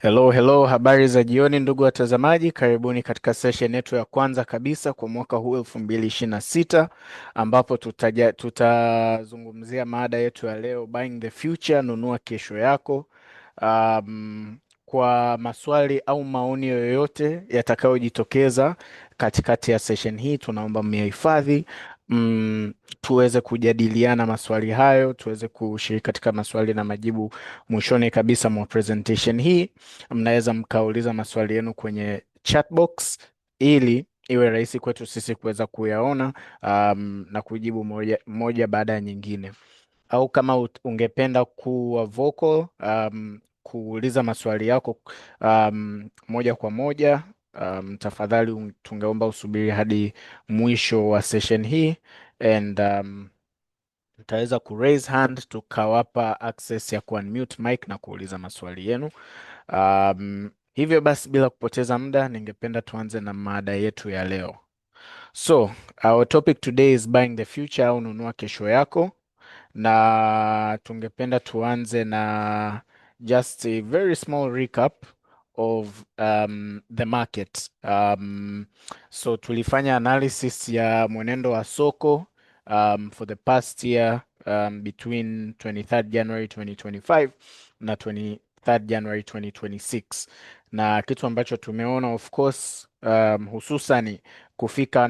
Hello, habari za jioni ndugu watazamaji, karibuni katika session yetu ya kwanza kabisa kwa mwaka huu 2026 ambapo tutazungumzia mada yetu ya leo, Buying the Future, nunua kesho yako. Kwa maswali au maoni yoyote yatakayojitokeza katikati ya session hii, tunaomba mmehifadhi tuweze kujadiliana maswali hayo, tuweze kushiriki katika maswali na majibu mwishoni kabisa mwa presentation hii. Mnaweza mkauliza maswali yenu kwenye chat box ili iwe rahisi kwetu sisi kuweza kuyaona na kujibu moja baada ya nyingine, au kama ungependa kuwa vocal kuuliza maswali yako moja kwa moja, tafadhali tungeomba usubiri hadi mwisho wa session hii and mtaweza ku raise hand tukawapa access ya ku unmute mic na kuuliza maswali yenu. Hivyo basi bila kupoteza muda, ningependa tuanze na mada yetu ya leo. So, our topic today is buying the future au nunua kesho yako, na tungependa tuanze na just a very small recap of the market. So tulifanya analysis ya mwenendo wa soko for the past year between 23rd January 2025 na 23rd January 2026, na kitu ambacho tumeona of course hususani kufika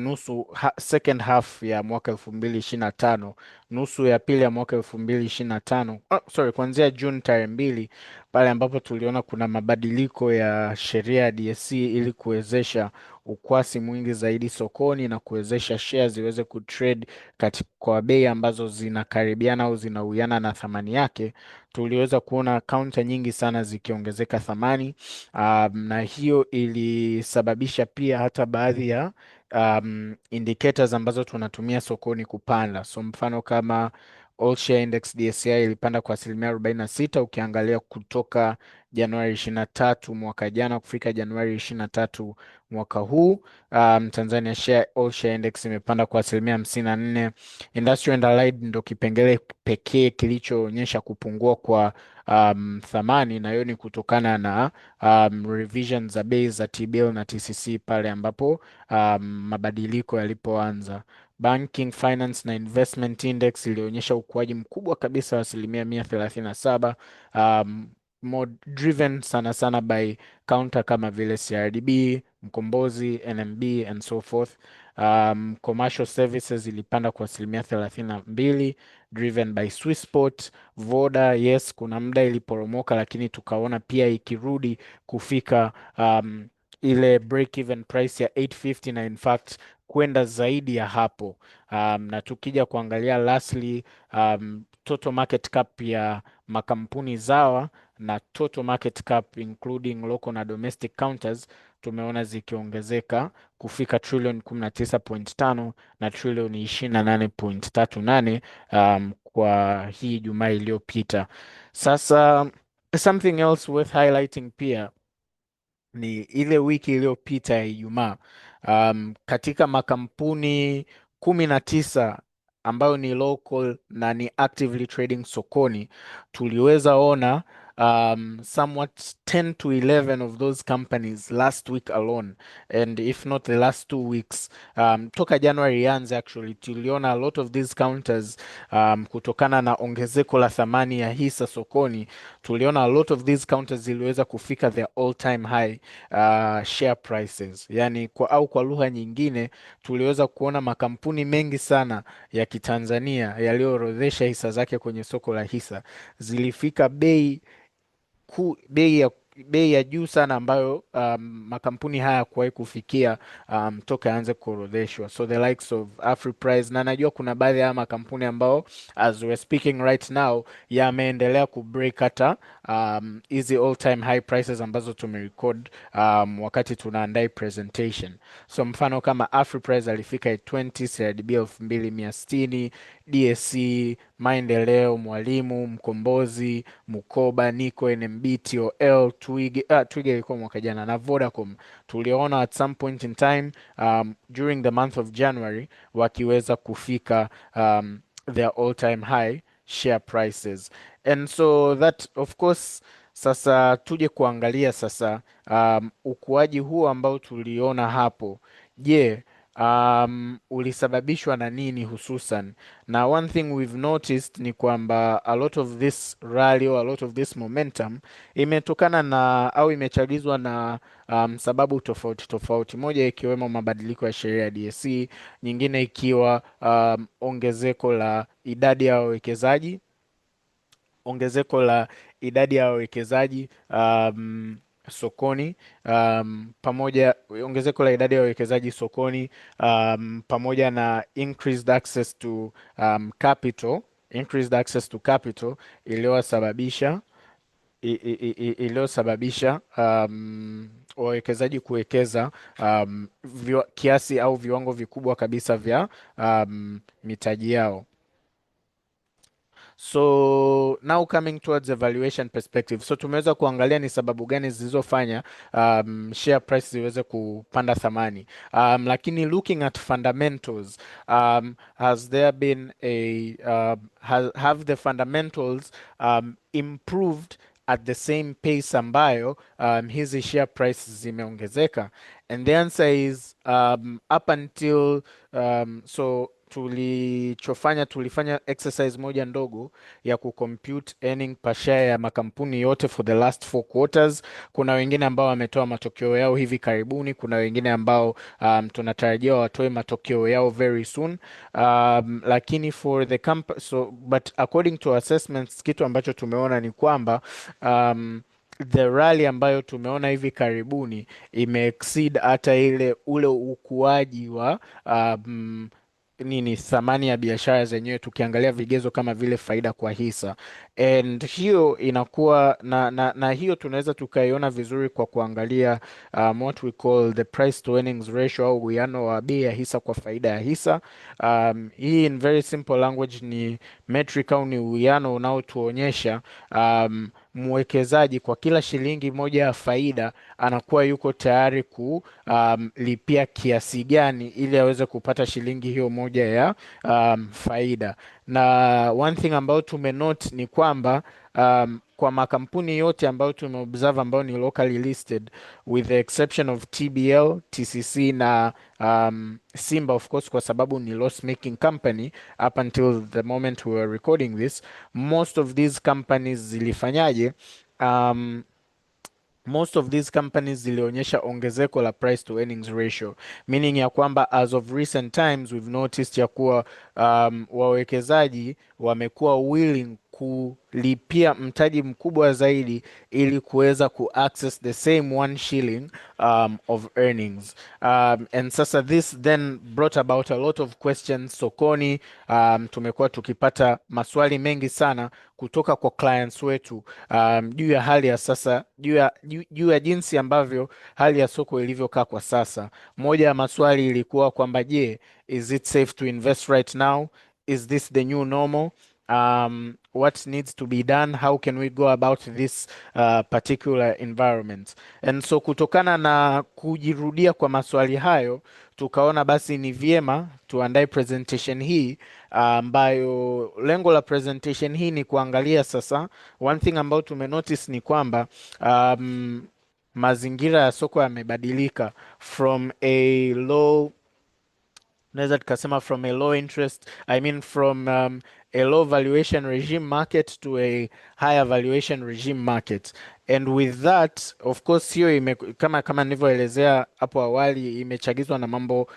second half ya mwaka 2025, nusu ya pili ya mwaka 2025, kuanzia June tarehe 2, pale ambapo tuliona kuna mabadiliko ya sheria ya DSE ili kuwezesha ukwasi mwingi zaidi sokoni na kuwezesha shares ziweze kutrade kwa bei ambazo zinakaribiana au zinauiana na thamani yake. Tuliweza kuona kaunta nyingi sana zikiongezeka thamani, na hiyo ilisababisha pia hata baadhi ya indicators ambazo tunatumia sokoni kupanda. So mfano kama All Share Index DSI ilipanda kwa 46%, ukiangalia kutoka Januari 23 mwaka jana kufika Januari 23 mwaka huu. Tanzania All Share Index imepanda kwa 54%. Industrial and Allied ndo kipengele pekee kilichoonyesha kupungua kwa thamani, na hiyo ni kutokana na revision za bei za T-bill na TCC pale ambapo mabadiliko yalipoanza. Banking, Finance na Investment Index ilionyesha ukuaji mkubwa kabisa wa 137%, more driven sana sana by counter kama vile CRDB, Mkombozi, NMB and so forth. Commercial Services ilipanda kwa 32%, driven by Swissport. Voda, yes, kuna muda iliporomoka, lakini tukaona pia ikirudi kufika ile break even price ya 850 na in fact kwenda zaidi ya hapo. Na tukija kuangalia lastly, total market cap ya makampuni zawa na total market cap including local na domestic counters tumeona zikiongezeka kufika trilioni 19.5 na trilioni 28.38 kwa hii Jumaa iliyopita. Sasa something else worth highlighting pia ni ile wiki iliyopita ya Ijumaa, katika makampuni 19 ambayo ni local na ni actively trading sokoni, tuliweza ona somewhat 10 to 11 of those companies last week alone, and if not the last 2 weeks, toka January ianze actually, tuliona a lot of these counters kutokana na ongezeko la thamani ya hisa sokoni, tuliona a lot of these counters ziliweza kufika their all time high share prices. Yani kwa lugha nyingine, tuliweza kuona makampuni mengi sana ya Kitanzania yaliyoorodhesha hisa zake kwenye soko la hisa zilifika bei ya juu sana ambayo makampuni haya kuwahi kufikia toka yaanze kuorodheshwa. So the likes of Afriprice, na najua kuna baadhi ya makampuni ambao as we're speaking right now yameendelea kubreak hata hizi all time high prices ambazo tumerecord wakati tunaandaa presentation. So mfano kama Afriprice alifika 20, CRDB 2160, DSC, Maendeleo, Mwalimu, Mkombozi, Mukoba, Niko, NMB, TOL, Twiga ilikuwa mwaka jana, na Vodacom tuliona at some point in time during the month of January wakiweza kufika their all time high share prices. And so that of course Sasa tuje kuangalia sasa ukuaji huu ambao tuliona hapo, je, ulisababishwa na nini hususan? Na one thing we've noticed ni kwamba a lot of this rally or a lot of this momentum imetokana na au imechagizwa na sababu tofauti tofauti, moja ikiwemo mabadiliko ya sheria ya DSE, nyingine ikiwa ongezeko la idadi ya wawekezaji, ongezeko la idadi ya wawekezaji sokoni, pamoja ongezeko la idadi ya wawekezaji sokoni, pamoja na increased access to capital iliyosababisha iliyosababisha wawekezaji kuwekeza kiasi au viwango vikubwa kabisa vya mitaji yao. So now coming towards the valuation perspective. So tumeweza kuangalia ni sababu gani zilizofanya share price ziweze kupanda thamani. Lakini looking at fundamentals, has there been have the fundamentals improved at the same pace ambayo hizi share price zimeongezeka? And the answer is up until so tulifanya exercise moja ndogo ya kucompute earning per share ya makampuni yote for the last 4 quarters. Kuna wengine ambao wametoa matokeo yao hivi karibuni, kuna wengine ambao tunatarajia watoe matokeo yao very soon, lakini for the but according to assessments, kitu ambacho tumeona ni kwamba the rally ambayo tumeona hivi karibuni imeexceed hata ule ukuaji wa thamani ya biashara zenyewe, tukiangalia vigezo kama vile faida kwa hisa. And hiyo inakuwa na hiyo tunaweza tukaiona vizuri kwa kuangalia what we call the price to earnings ratio, au uwiano wa bei ya hisa kwa faida ya hisa. Hii in very simple language ni metric au ni uwiano unaotuonyesha mwekezaji kwa kila shilingi moja ya faida anakuwa yuko tayari kulipia kiasi gani ili aweze kupata shilingi hiyo moja ya faida. Na one thing ambayo tumenote ni kwamba kwa makampuni yote ambayo tumeobserve ambayo ni locally listed with the exception of TBL, TCC na Simba of course, kwa sababu ni loss making company up until the moment we were recording this, most of these companies zilifanyaje? Most of these companies zilionyesha ongezeko la price to earnings ratio, meaning ya kwamba as of recent times we've noticed ya kuwa wawekezaji wamekuwa willing kulipia mtaji mkubwa zaidi ili kuweza access the same 1 shilling of earnings. And sasa this then brought about a lot of questions sokoni. Tumekuwa tukipata maswali mengi sana kutoka kwa clients wetu juu ya hali ya sasa, juu ya jinsi ambavyo hali ya soko ilivyokaa kwa sasa. Moja ya maswali ilikuwa kwamba je, is it safe to invest right now? Is this the new normal? What needs to be done? How can we go about this particular environment? And so kutokana na kujirudia kwa maswali hayo, tukaona basi ni vyema tuandae presentation hii ambayo lengo la presentation hii ni kuangalia sasa, one thing ambayo tumenotice ni kwamba mazingira ya soko yamebadilika from a low, naweza tukasema from a low interest, I mean from a low valuation regime market to a higher valuation regime market. And with that, of course, hiyo kama nilivyoelezea hapo awali imechagizwa na mambo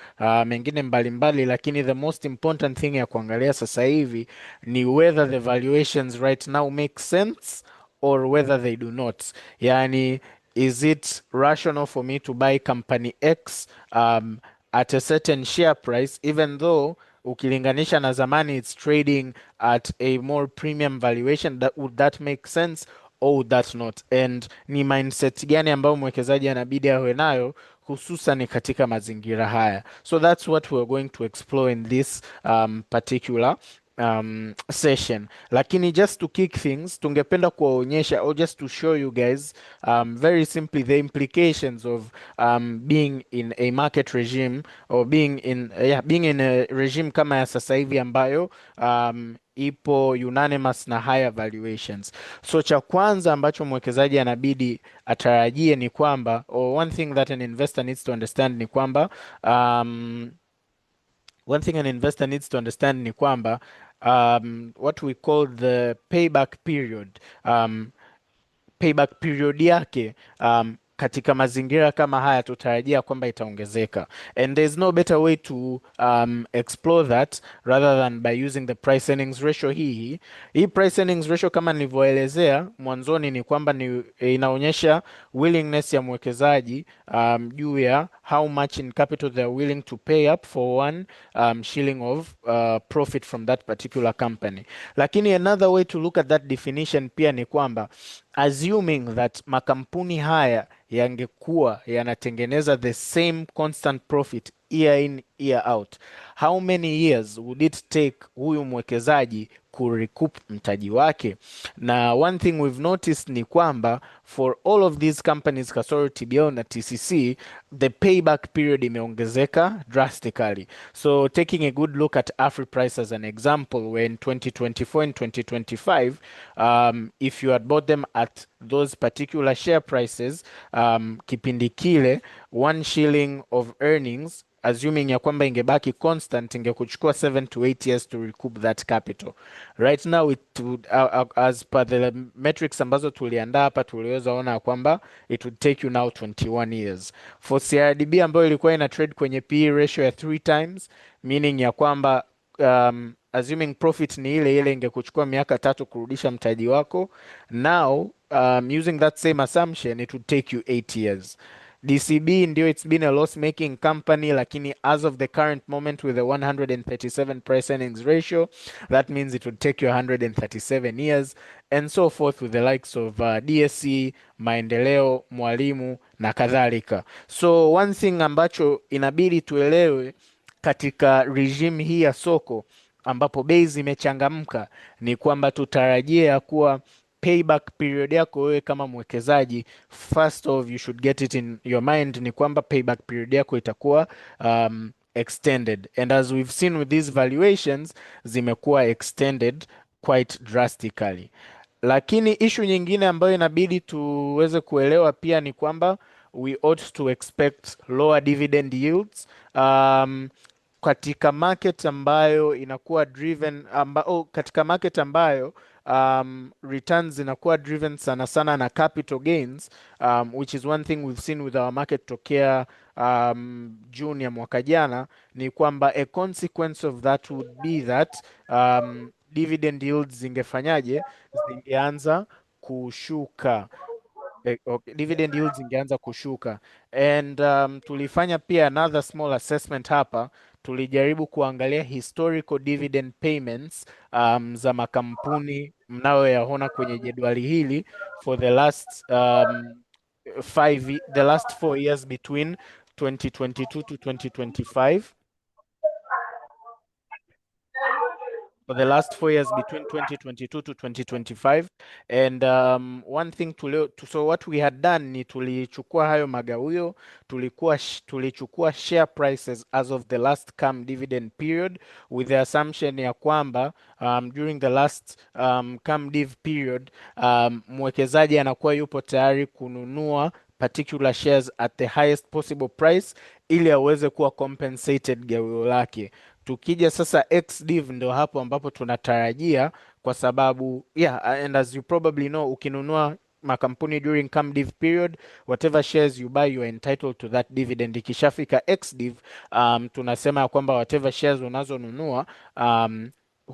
mengine mbalimbali, lakini the most important thing ya kuangalia sasa hivi ni whether the valuations right now make sense or whether they do not. Yani, is it rational for me to buy company X at a certain share price, even though ukilinganisha na zamani it's trading at a more premium valuation? Would that make sense or would that not? And ni mindset gani ambayo mwekezaji anabidi awe nayo hususan katika mazingira haya? So that's what we're going to explore in this particular session, lakini just to kick things, tungependa kuwaonyesha or just to show you guys very simply the implications of being in a market regime or being in a regime kama ya sasa hivi ambayo ipo unanimous na higher valuations. So cha kwanza ambacho mwekezaji anabidi atarajie ni kwamba, or one thing that an investor needs to understand ni kwamba um, one thing an investor needs to understand ni kwamba what we call the payback period yake katika mazingira kama haya tutarajia kwamba itaongezeka, and there's no better way to explore that rather than by using the price earnings ratio. Hii price earnings ratio kama nilivyoelezea mwanzoni ni kwamba inaonyesha willingness ya mwekezaji juu ya how much in capital they're willing to pay up for one shilling of profit from that particular company. Lakini another way to look at that definition pia ni kwamba assuming that makampuni haya yangekuwa yanatengeneza the same constant profit year in year out, how many years would it take huyu mwekezaji kurecoup mtaji wake? Na one thing we've noticed ni kwamba for all of these companies kasoro TBO na TCC, the payback period imeongezeka drastically. So taking a good look at Afriprice as an example, where in 2024 and 2025, if you had bought them at those particular share prices, kipindi kile 1 shilling of earnings, assuming ya kwamba ingebaki constant, ingekuchukua 7 to 8 years to recoup that capital. Right now it would, as per the metrics ambazo tuliandaa hapa, tuliweza ona kwamba it would take you now 21 years. For CRDB ambayo ilikuwa ina trade kwenye PE ratio ya 3 times, meaning ya kwamba assuming profit ni ile ile, ingekuchukua miaka 3 kurudisha mtaji wako. Now using that same assumption, it would take you 8 years. DCB ndio it's been a loss making company, lakini as of the current moment with a 137 price earnings ratio, that means it would take you 137 years, and so forth with the likes of DSC, Maendeleo, Mwalimu na kadhalika. So one thing ambacho inabidi tuelewe katika regime hii ya soko ambapo bei zimechangamka ni kwamba tutarajia ya kuwa payback period yako wewe kama mwekezaji, first of you should get it in your mind, ni kwamba payback period yako itakuwa extended, and as we've seen with these valuations zimekuwa extended quite drastically. Lakini issue nyingine ambayo inabidi tuweze kuelewa pia ni kwamba we ought to expect lower dividend yields katika market ambayo inakuwa driven katika market ambayo returns zinakuwa driven sana sana na capital gains, which is one thing we've seen with our market tokea June ya mwaka jana, ni kwamba a consequence of that would be that dividend yields zingeanza kushuka. Okay, dividend yields zingeanza kushuka, and tulifanya pia another small assessment hapa. Tulijaribu kuangalia historical dividend payments za makampuni mnayoyaona kwenye jedwali hili for the last the last 4 years between 2022 to 2025. For the last 4 years between 2022 to 2025, and one thing so what we had done ni tulichukua hayo magawio, tulichukua share prices as of the last CAM dividend period with the assumption ya kwamba during the last CAM div period mwekezaji anakuwa yupo tayari kununua particular shares at the highest possible price ili aweze kuwa compensated gawio lake. Tukija sasa ex-div ndo hapo ambapo tunatarajia, kwa sababu and as you probably know, ukinunua makampuni during CAM div period, whatever shares you buy you are entitled to that dividend. Ikishafika ex-div tunasema kwamba whatever shares unazonunua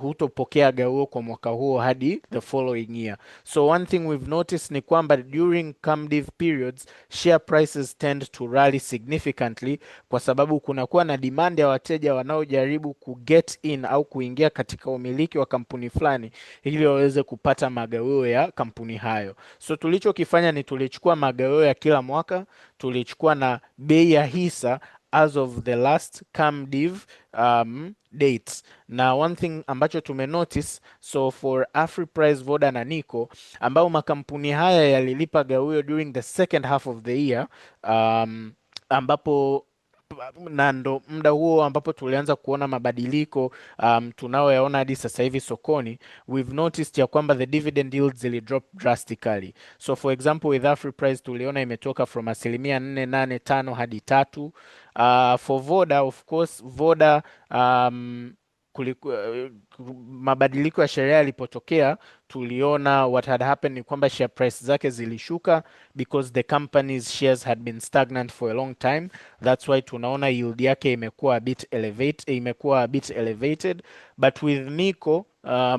hutopokea gawio kwa mwaka huo hadi the following year. So one thing we've noticed ni kwamba during CAM div periods share prices tend to rally significantly, kwa sababu kunakuwa na demand ya wateja wanaojaribu get in au kuingia katika umiliki wa kampuni fulani ili waweze kupata magawio ya kampuni hayo. So tulichokifanya ni tulichukua magawio ya kila mwaka, tulichukua na bei ya hisa as of the last CAMDIV dates. Na one thing ambacho tumenotice, so for Afriprice, Voda na Nico, ambao makampuni haya yalilipa gawio during the second half of the year, ambapo na ndo muda huo ambapo tulianza kuona mabadiliko tunayoyaona hadi sasa hivi sokoni. We've noticed ya kwamba the dividend yields zili drop drastically. So for example with Afriprice tuliona imetoka from 4.85 hadi 3. For Voda, of course, Voda mabadiliko ya sheria yalipotokea, tuliona what had happened ni kwamba share price zake zilishuka because the company's shares had been stagnant for a long time. That's why tunaona yield yake imekuwa a bit elevated. But with Nico,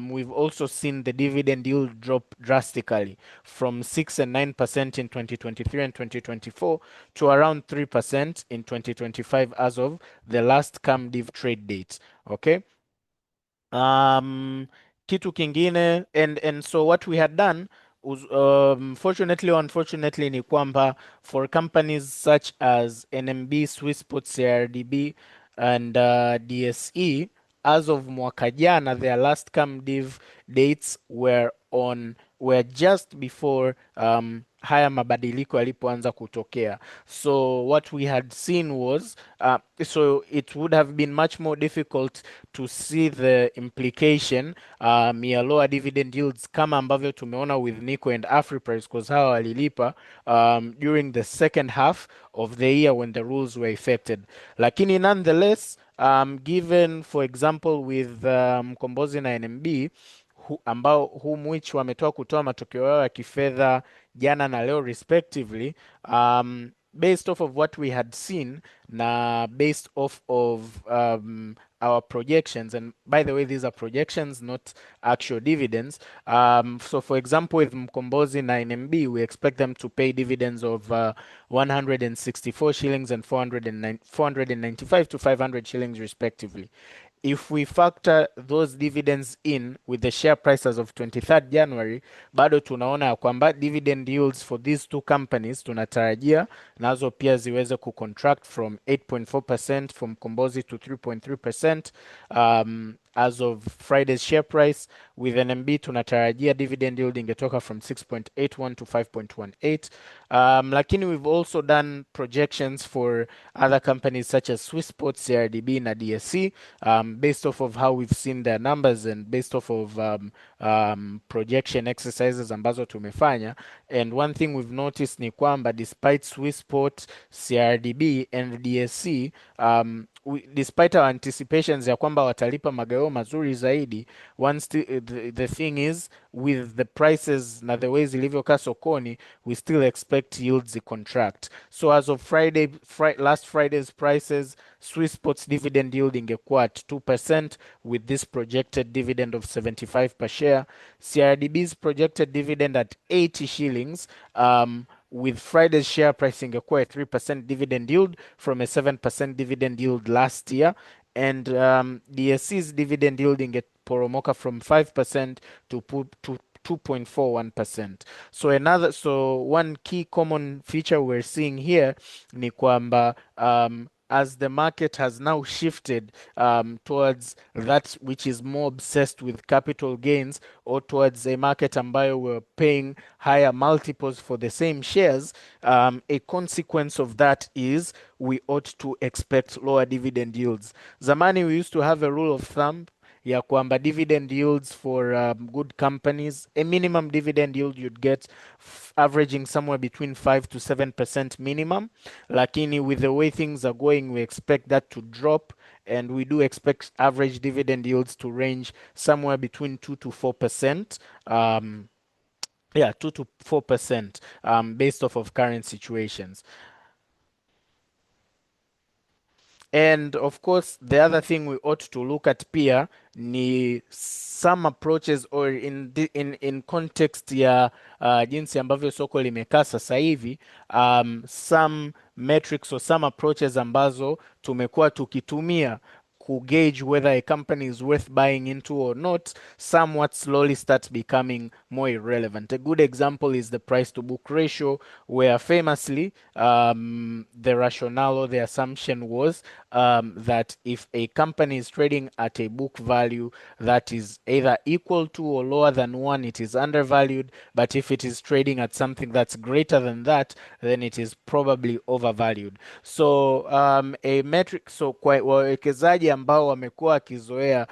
we've also seen the dividend yield drop drastically from 6 and 9% in 2023 and 2024 to around 3% in 2025 as of the last CAMDIV trade date. Okay. Um, Kitu kingine, and so what we had done was, fortunately or unfortunately, ni kwamba for companies such as NMB, Swissport, CRDB, and DSE, as of mwaka jana, their last CAMDIV dates were just before haya mabadiliko yalipoanza kutokea. So what we had seen was, so it would have been much more difficult to see the implication ya lower dividend yields kama ambavyo tumeona with Nico and Afriprice, because hawa walilipa during the second half of the year when the rules were effected. Lakini nonetheless, given for example with Mkombozi na NMB ambao which wametoa kutoa matokeo yao ya kifedha jana na leo respectively, based off of what we had seen na based off of our projections, and by the way these are projections not actual dividends. So for example with Mkombozi na NMB, we expect them to pay dividends of 164 shillings and 495 to 500 shillings respectively. If we factor those dividends in with the share price as of 23rd January, bado tunaona ya kwamba dividend yields for these two companies tunatarajia nazo pia ziweze kucontract from 8.4% from Mkombozi to 3.3% as of Friday's share price. With NMB tunatarajia dividend yield ingetoka from 6.81 to 5.18. Lakini we've also done projections for other companies such as Swissport, CRDB na DSE, based off of how we've seen their numbers and based off of projection exercises ambazo tumefanya. And one thing we've noticed ni kwamba despite Swissport, CRDB and DSE, despite our anticipations ya kwamba watalipa magawio mazuri zaidi, the thing is with the prices na the ways ilivyokaa sokoni, we still expect yields to contract. So as of last Friday's prices, Swissport's dividend yield ingekuwa at 2% with this projected dividend of 75 per share. CRDB's projected dividend at 80 shillings, with Friday's share price ingekuwa a 3% dividend yield from a 7% dividend yield last year. And DSC's dividend yield ingeporomoka from 5% to 2.41%. So one key common feature we're seeing here ni kwamba as the market has now shifted towards that which is more obsessed with capital gains, or towards a market ambayo we're paying higher multiples for the same shares, a consequence of that is we ought to expect lower dividend yields. Zamani we used to have a rule of thumb ya kwamba dividend yields for good companies, a minimum dividend yield you'd get averaging somewhere between 5 to 7% minimum. Lakini with the way things are going, we expect that to drop, and we do expect average dividend yields to range somewhere between 2 to 4%. 2 to 4% based off of current situations. And of course, the other thing we ought to look at pia ni some approaches, or in context ya jinsi ambavyo soko limekaa sasa hivi, some metrics or some approaches ambazo tumekuwa tukitumia gauge whether a company is worth buying into or not somewhat slowly starts becoming more irrelevant. A good example is the price to book ratio, where famously the rationale or the assumption was that if a company is trading at a book value that is either equal to or lower than one, it is undervalued. But if it is trading at something that's greater than that, then it is probably overvalued. So a metric, so kwa wawekezaji ambao wamekuwa wakizoea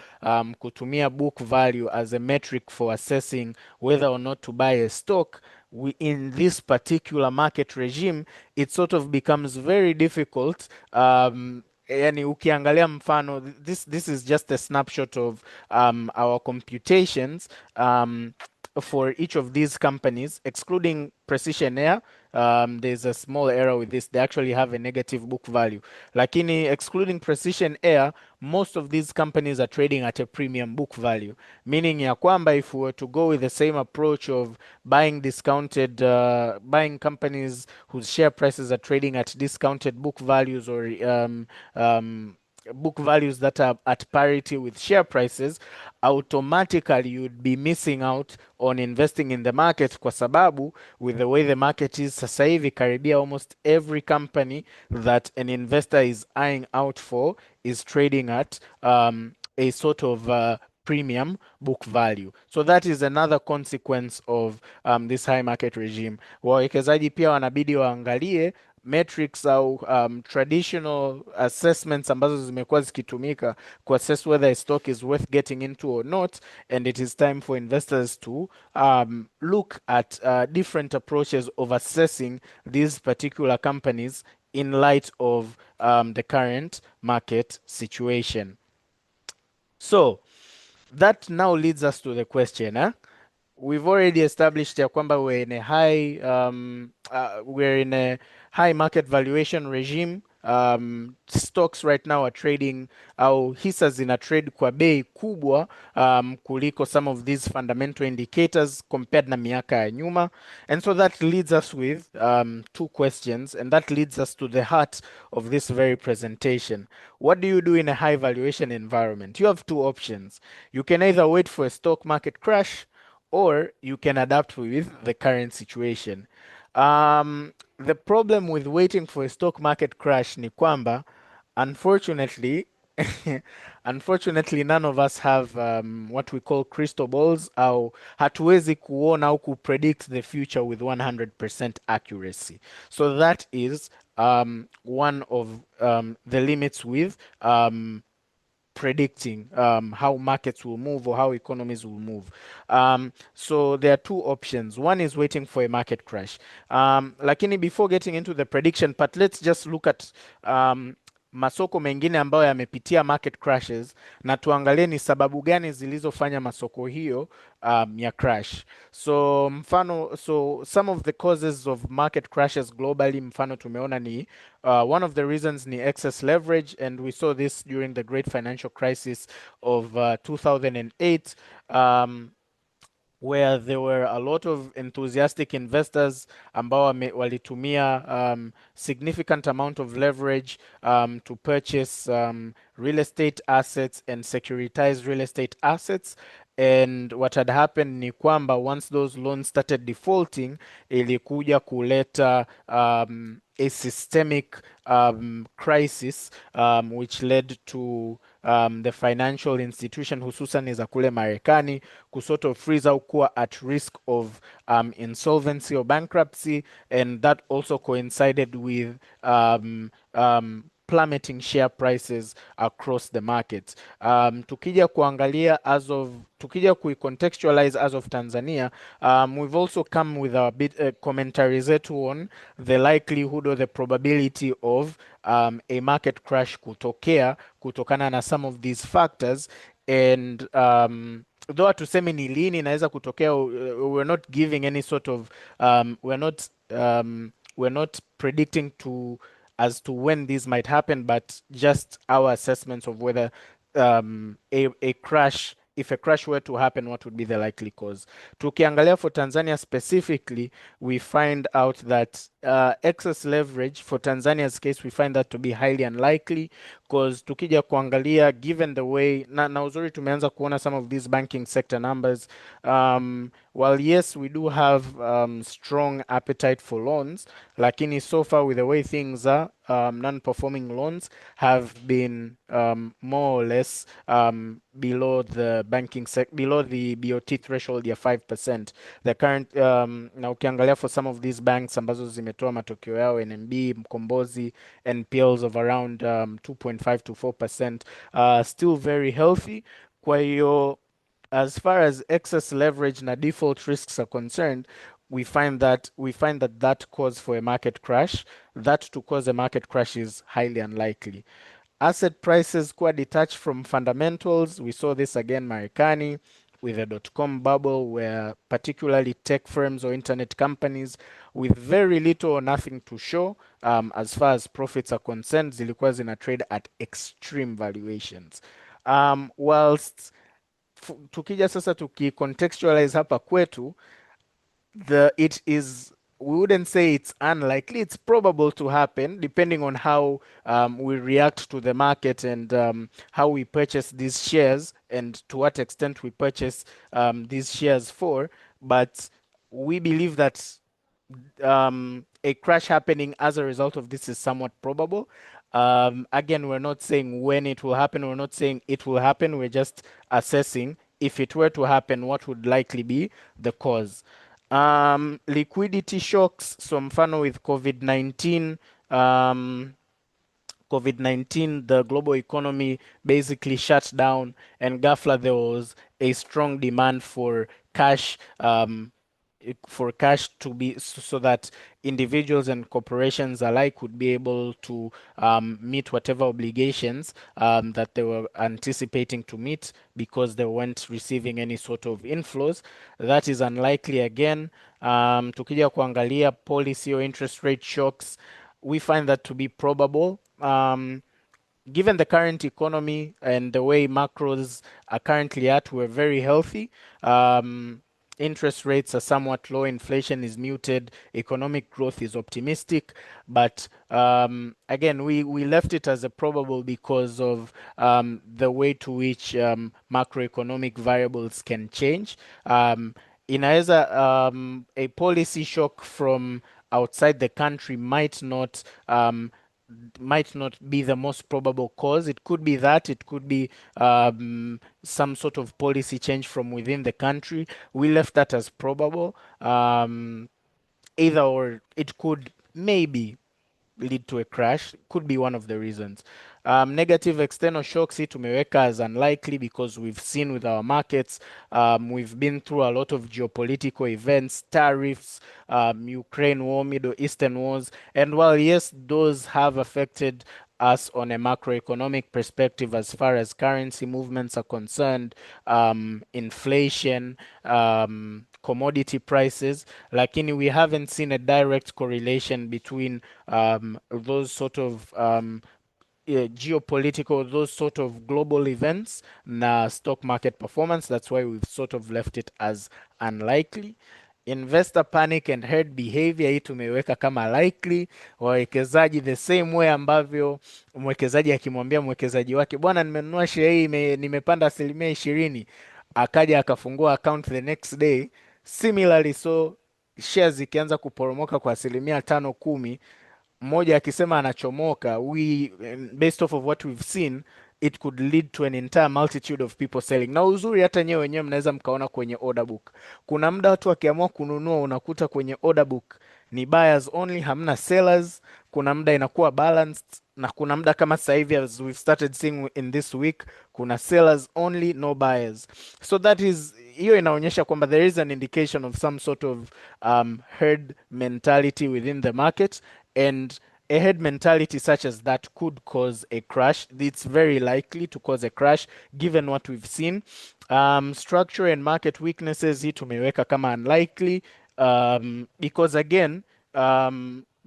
kutumia book value as a metric for assessing whether or not to buy a stock, in this particular market regime, it sort of becomes very difficult. Yani ukiangalia mfano, this is just a snapshot of our computations for each of these companies, excluding Precision Air. There's a small error with this. They actually have a negative book value. Lakini excluding Precision Air, most of these companies are trading at a premium book value, meaning ya kwamba if we were to go with the same approach of buying companies whose share prices are trading at discounted book values, or book values that are at parity with share prices, automatically you'd be missing out on investing in the market, kwa sababu with the way the market is sasa hivi, karibia almost every company that an investor is eyeing out for is trading at a sort of premium book value. So that is another consequence of this high market regime. Wawekezaji pia wanabidi waangalie metrics au traditional assessments ambazo zimekuwa zikitumika kuassess whether a stock is worth getting into or not, and it is time for investors to look at different approaches of assessing these particular companies in light of the current market situation. So that now leads us to the question, we've already established ya kwamba we're in a high market valuation regime. Stocks right now are trading, au hisa zina trade kwa bei kubwa kuliko some of these fundamental indicators compared na miaka ya nyuma. And so that leads us with two questions, and that leads us to the heart of this very presentation. What do you do in a high valuation environment? You have two options. You can either wait for a stock market crash, or you can adapt with the current situation. The problem with waiting for a stock market crash ni kwamba, unfortunately, unfortunately none of us have what we call crystal balls, au hatuwezi kuona au kupredict the future with 100% accuracy. So that is one of the limits with predicting how markets will move or how economies will move. So there are two options. One is waiting for a market crash. Lakini before getting into the prediction part, let's just look at masoko mengine ambayo yamepitia market crashes na tuangalie ni sababu gani zilizofanya masoko hiyo ya crash. So some of the causes of market crashes globally, mfano tumeona ni one of the reasons ni excess leverage, and we saw this during the great financial crisis of 2008. Where there were a lot of enthusiastic investors ambao walitumia significant amount of leverage to purchase real estate assets and securitize real estate assets. And what had happened ni kwamba once those loans started defaulting, ilikuja kuleta a systemic crisis which led to the financial institution hususan za kule Marekani kusort of freeze au kuwa at risk of insolvency or bankruptcy, and that also coincided with plummeting share prices across the market. Tukija kuicontextualize as of Tanzania, we've also come with our commentary zetu on the likelihood or the probability of a market crash kutokana na some of these factors, and though hatusemi ni lini inaweza kutokea, we're not giving any sort of we're not predicting as to when these might happen, but just our assessments of whether a crash, if a crash were to happen, what would be the likely cause. Tukiangalia for Tanzania specifically, we find out that excess leverage for Tanzania's case, we find that to be highly unlikely because tukija kuangalia given the way na uzuri tumeanza kuona some of these banking sector numbers, while yes we do have strong appetite for loans, lakini so far with the way things are, non-performing loans have been more or less below the below the BOT threshold ya 5%. The current na ukiangalia for some of these banks ambazo zimetoa matokeo yao, NMB, Mkombozi, NPLs of around 2.5 to 4%, still very healthy. Kwa hiyo as far as excess leverage na default risks are concerned, we find that cause for a market crash, that to cause a market crash is highly unlikely. Asset prices kuwa detached from fundamentals. We saw this again Marekani with the dot-com bubble, where particularly tech firms or internet companies with very little or nothing to show as far as profits are concerned zilikuwa zina trade at extreme valuations. Whilst tukija sasa tukicontextualize hapa kwetu, it is, we wouldn't say it's unlikely, it's probable to happen depending on how we react to the market and how we purchase these shares and to what extent we purchase these shares for. But we believe that a crash happening as a result of this is somewhat probable. Again, we're not saying when it will happen, we're not saying it will happen, we're just assessing if it were to happen, what would likely be the cause. Liquidity shocks, so mfano with COVID-19, the global economy basically shut down, and ghafla there was a strong demand for cash to be so that individuals and corporations alike would be able to meet whatever obligations that they were anticipating to meet because they weren't receiving any sort of inflows. That is unlikely again. Tukija kuangalia policy or interest rate shocks, we find that to be probable. Given the current economy and the way macros are currently at, we're very healthy. Interest rates are somewhat low, inflation is muted, economic growth is optimistic. But again, we left it as a probable because of the way to which macroeconomic variables can change. Inaweza a policy shock from outside the country might not be the most probable cause. It could be that, it could be some sort of policy change from within the country. We left that as probable. Either or, it could maybe lead to a crash, could be one of the reasons. Negative external shocks hii tumeweka as unlikely because we've seen with our markets, we've been through a lot of geopolitical events, tariffs, Ukraine war, Middle Eastern wars, and while yes, those have affected us on a macroeconomic perspective as far as currency movements are concerned, inflation, commodity prices, lakini we haven't seen a direct correlation between those sort of geopolitical, those sort of global events na stock market performance. That's why we've sort of left it as unlikely. Investor panic and herd behavior hii tumeweka kama likely. Wawekezaji the same way ambavyo mwekezaji akimwambia mwekezaji wake, bwana, nimenunua share hii nimepanda 20%, akaja akafungua account the next day. Similarly, so shares zikianza kuporomoka kwa 5 10, mmoja akisema anachomoka, based off of what we've seen, it could lead to an entire multitude of people selling. Na uzuri hata nyewe wenyewe mnaweza mkaona kwenye order book, kuna muda watu wakiamua kununua unakuta kwenye order book ni buyers only, hamna sellers. Kuna muda inakuwa balanced, na kuna muda kama sasa hivi as we've started seeing in this week, kuna sellers only, no buyers. So that is, hiyo inaonyesha kwamba there is an indication of some sort of herd mentality within the market, and a herd mentality such as that could cause a crash. It's very likely to cause a crash given what we've seen. Structure and market weaknesses hii tumeweka kama unlikely, because again,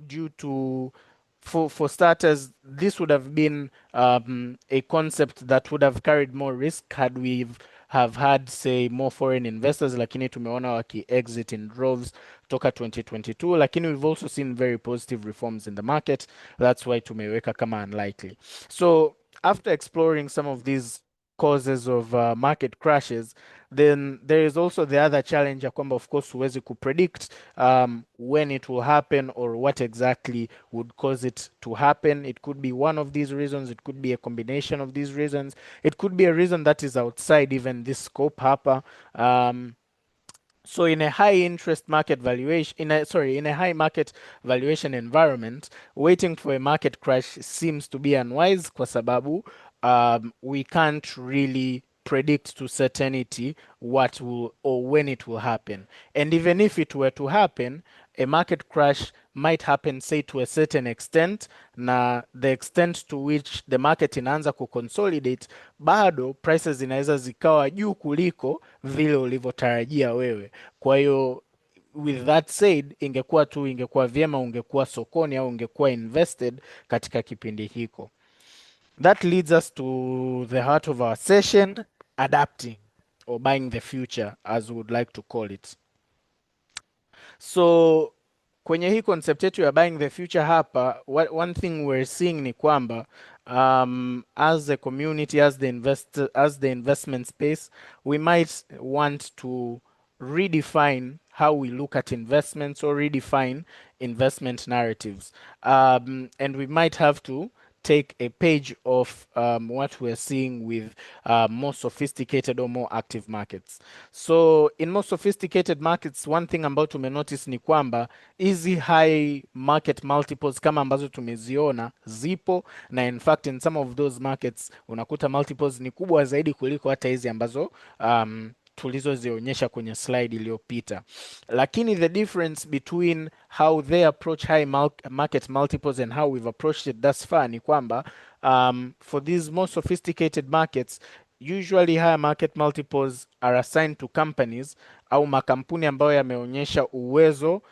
due to for starters, this would have been a concept that would have carried more risk had we have had say more foreign investors, lakini tumeona waki exit in droves toka 2022, lakini we've also seen very positive reforms in the market. That's why tumeweka kama unlikely. So after exploring some of these causes of market crashes, then there is also the other challenge ya kwamba of course huwezi kupredict when it will happen or what exactly would cause it to happen. It could be one of these reasons, it could be a combination of these reasons, it could be a reason that is outside even this scope hapa. So in a high interest market valuation, in a high market valuation environment, waiting for a market crash seems to be unwise kwa sababu we can't really predict to certainty what will or when it will happen. And even if it were to happen, a market crash might happen say to a certain extent, na the extent to which the market inaanza kuconsolidate, bado prices zinaweza zikawa juu kuliko vile ulivyotarajia wewe. Kwa hiyo with that said, ingekuwa vyema ungekuwa sokoni au ungekuwa invested katika kipindi hiko. That leads us to the heart of our session, adapting or buying the future as we would like to call it. So kwenye hii concept yetu ya buying the future hapa, one thing we're seeing ni kwamba as a community, as the investment space, we might want to redefine how we look at investments or redefine investment narratives. And we might have to take a page of what we're seeing with more sophisticated or more active markets. So in more sophisticated markets, one thing ambayo tumenotice ni kwamba hizi high market multiples kama ambazo tumeziona zipo, na in fact in some of those markets unakuta multiples ni kubwa zaidi kuliko hata hizi ambazo tulizozionyesha kwenye slide iliyopita. Lakini the difference between how they approach high market multiples and how we've approached it thus far ni kwamba for these more sophisticated markets, usually higher market multiples are assigned to companies au makampuni ambayo yameonyesha uwezo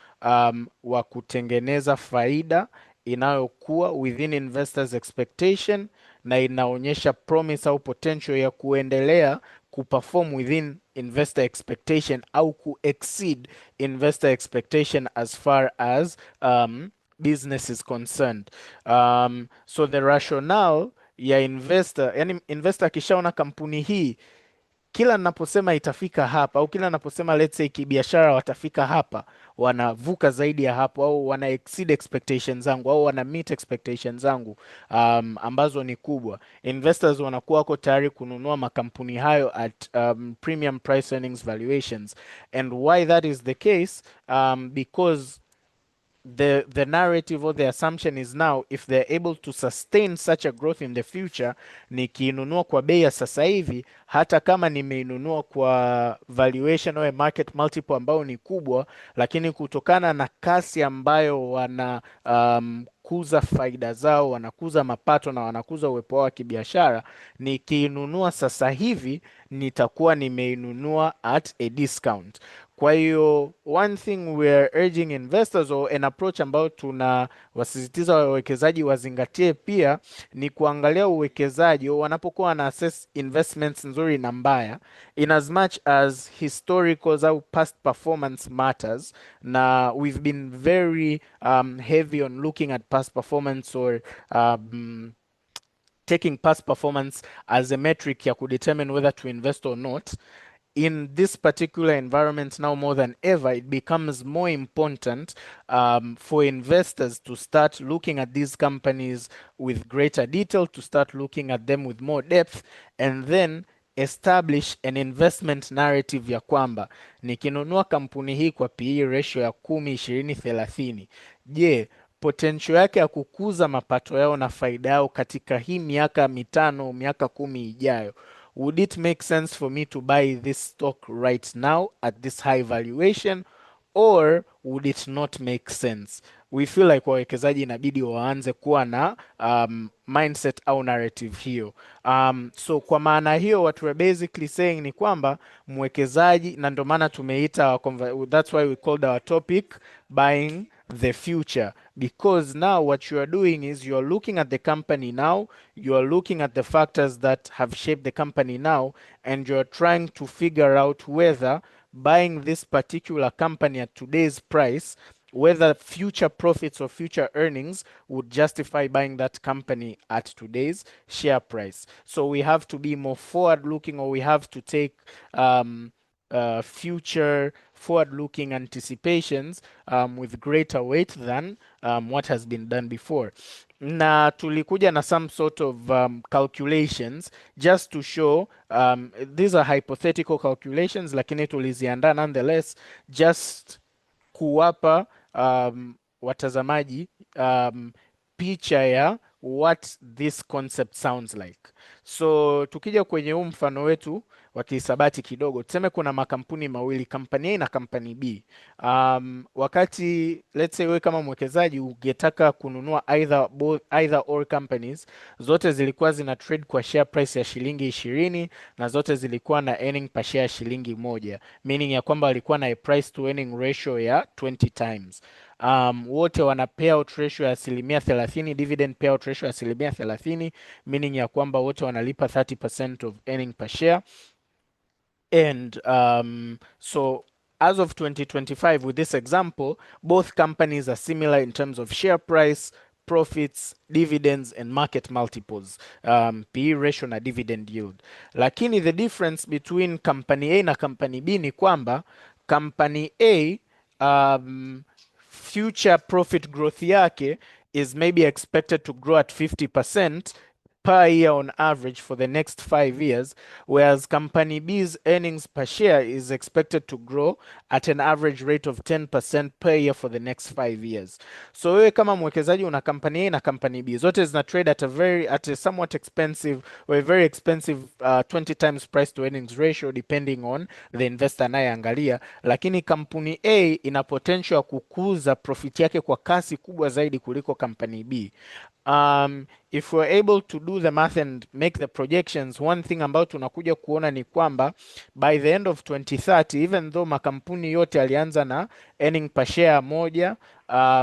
wa kutengeneza faida inayokuwa within investors expectation na inaonyesha promise au potential ya kuendelea kuperform within investor expectation au kuexceed investor expectation as far as business is concerned. So the rationale ya investor, yani investor akishaona kampuni hii kila naposema itafika hapa au kila naposema let's say kibiashara watafika hapa, wanavuka zaidi ya hapo au wana exceed expectations zangu au wana meet expectations zangu ambazo ni kubwa, investors wanakuwa wako tayari kununua makampuni hayo at premium price earnings valuations. And why that is the case, because the narrative or the assumption is now if they're able to sustain such a growth in the future, nikiinunua kwa bei ya sasa hivi, hata kama nimeinunua kwa valuation au market multiple ambao ni kubwa, lakini kutokana na kasi ambayo wana kuza faida zao, wanakuza mapato na wanakuza uwepo wao wa kibiashara, nikiinunua sasa hivi nitakuwa nimeinunua at a discount. Kwa hiyo one thing we are urging investors or an approach ambayo tuna wasisitiza wawekezaji wazingatie pia ni kuangalia uwekezaji wanapokuwa wana assess investments nzuri na mbaya, in as much as historicals au past performance matters, na we've been very heavy on looking at past performance or taking past performance as a metric ya kudetermine whether to invest or not. In this particular environment now more than ever, it becomes more important for investors to start looking at these companies with greater detail, to start looking at them with more depth, and then establish an investment narrative ya kwamba nikinunua kampuni hii kwa PE ratio ya 10, 20, 30, je, potential yake ya kukuza mapato yao na faida yao katika hii miaka 5, miaka 10 ijayo, would it make sense for me to buy this stock right now at this high valuation, or would it not make sense? We feel like wawekezaji inabidi waanze kuwa na mindset au narrative hiyo. So kwa maana hiyo what we're basically saying ni kwamba mwekezaji, na ndio maana tumeita, that's why we called our topic buying the future, because now what you are doing is you are looking at the company now, you are looking at the factors that have shaped the company now, and you are trying to figure out whether buying this particular company at today's price, whether future profits or future earnings would justify buying that company at today's share price. So we have to be more forward looking, or we have to take future forward-looking anticipations with greater weight than what has been done before. Na tulikuja na some sort of calculations just to show these are hypothetical calculations, lakini tuliziandaa nonetheless just kuwapa watazamaji picha ya what this concept sounds like. So tukija kwenye huu mfano wetu wa kihisabati kidogo, tuseme kuna makampuni mawili, kampani A na kampani B. Wakati let's say wewe kama mwekezaji ungetaka kununua either or companies, zote zilikuwa zina trade kwa share price ya shilingi 20 na zote zilikuwa na earning per share shilingi 1, meaning ya kwamba walikuwa na a price to earning ratio ya 20 times. Wote wana payout ratio ya 30%, dividend payout ratio ya 30%, meaning ya kwamba wote wanalipa 30% of earning per share. And so as of 2025, with this example, both companies are similar in terms of share price, profits, dividends, and market multiples, PE ratio na dividend yield. Lakini the difference between company A na company B ni kwamba company A future profit growth yake is maybe expected to grow at 50% per year on average for the next 5 years, whereas company B's earnings per share is expected to grow at an average rate of 10% per year for the next 5 years. So wewe kama mwekezaji una company A na company B, zote zina trade at a somewhat expensive or a very expensive 20 times price to earnings ratio depending on the investor anayeangalia, lakini company A ina potential ya kukuza profit yake kwa kasi kubwa zaidi kuliko company B. If we're able to do the math and make the projections, one thing ambayo tunakuja kuona ni kwamba by the end of 2030, even though makampuni yote yalianza na earning per share 1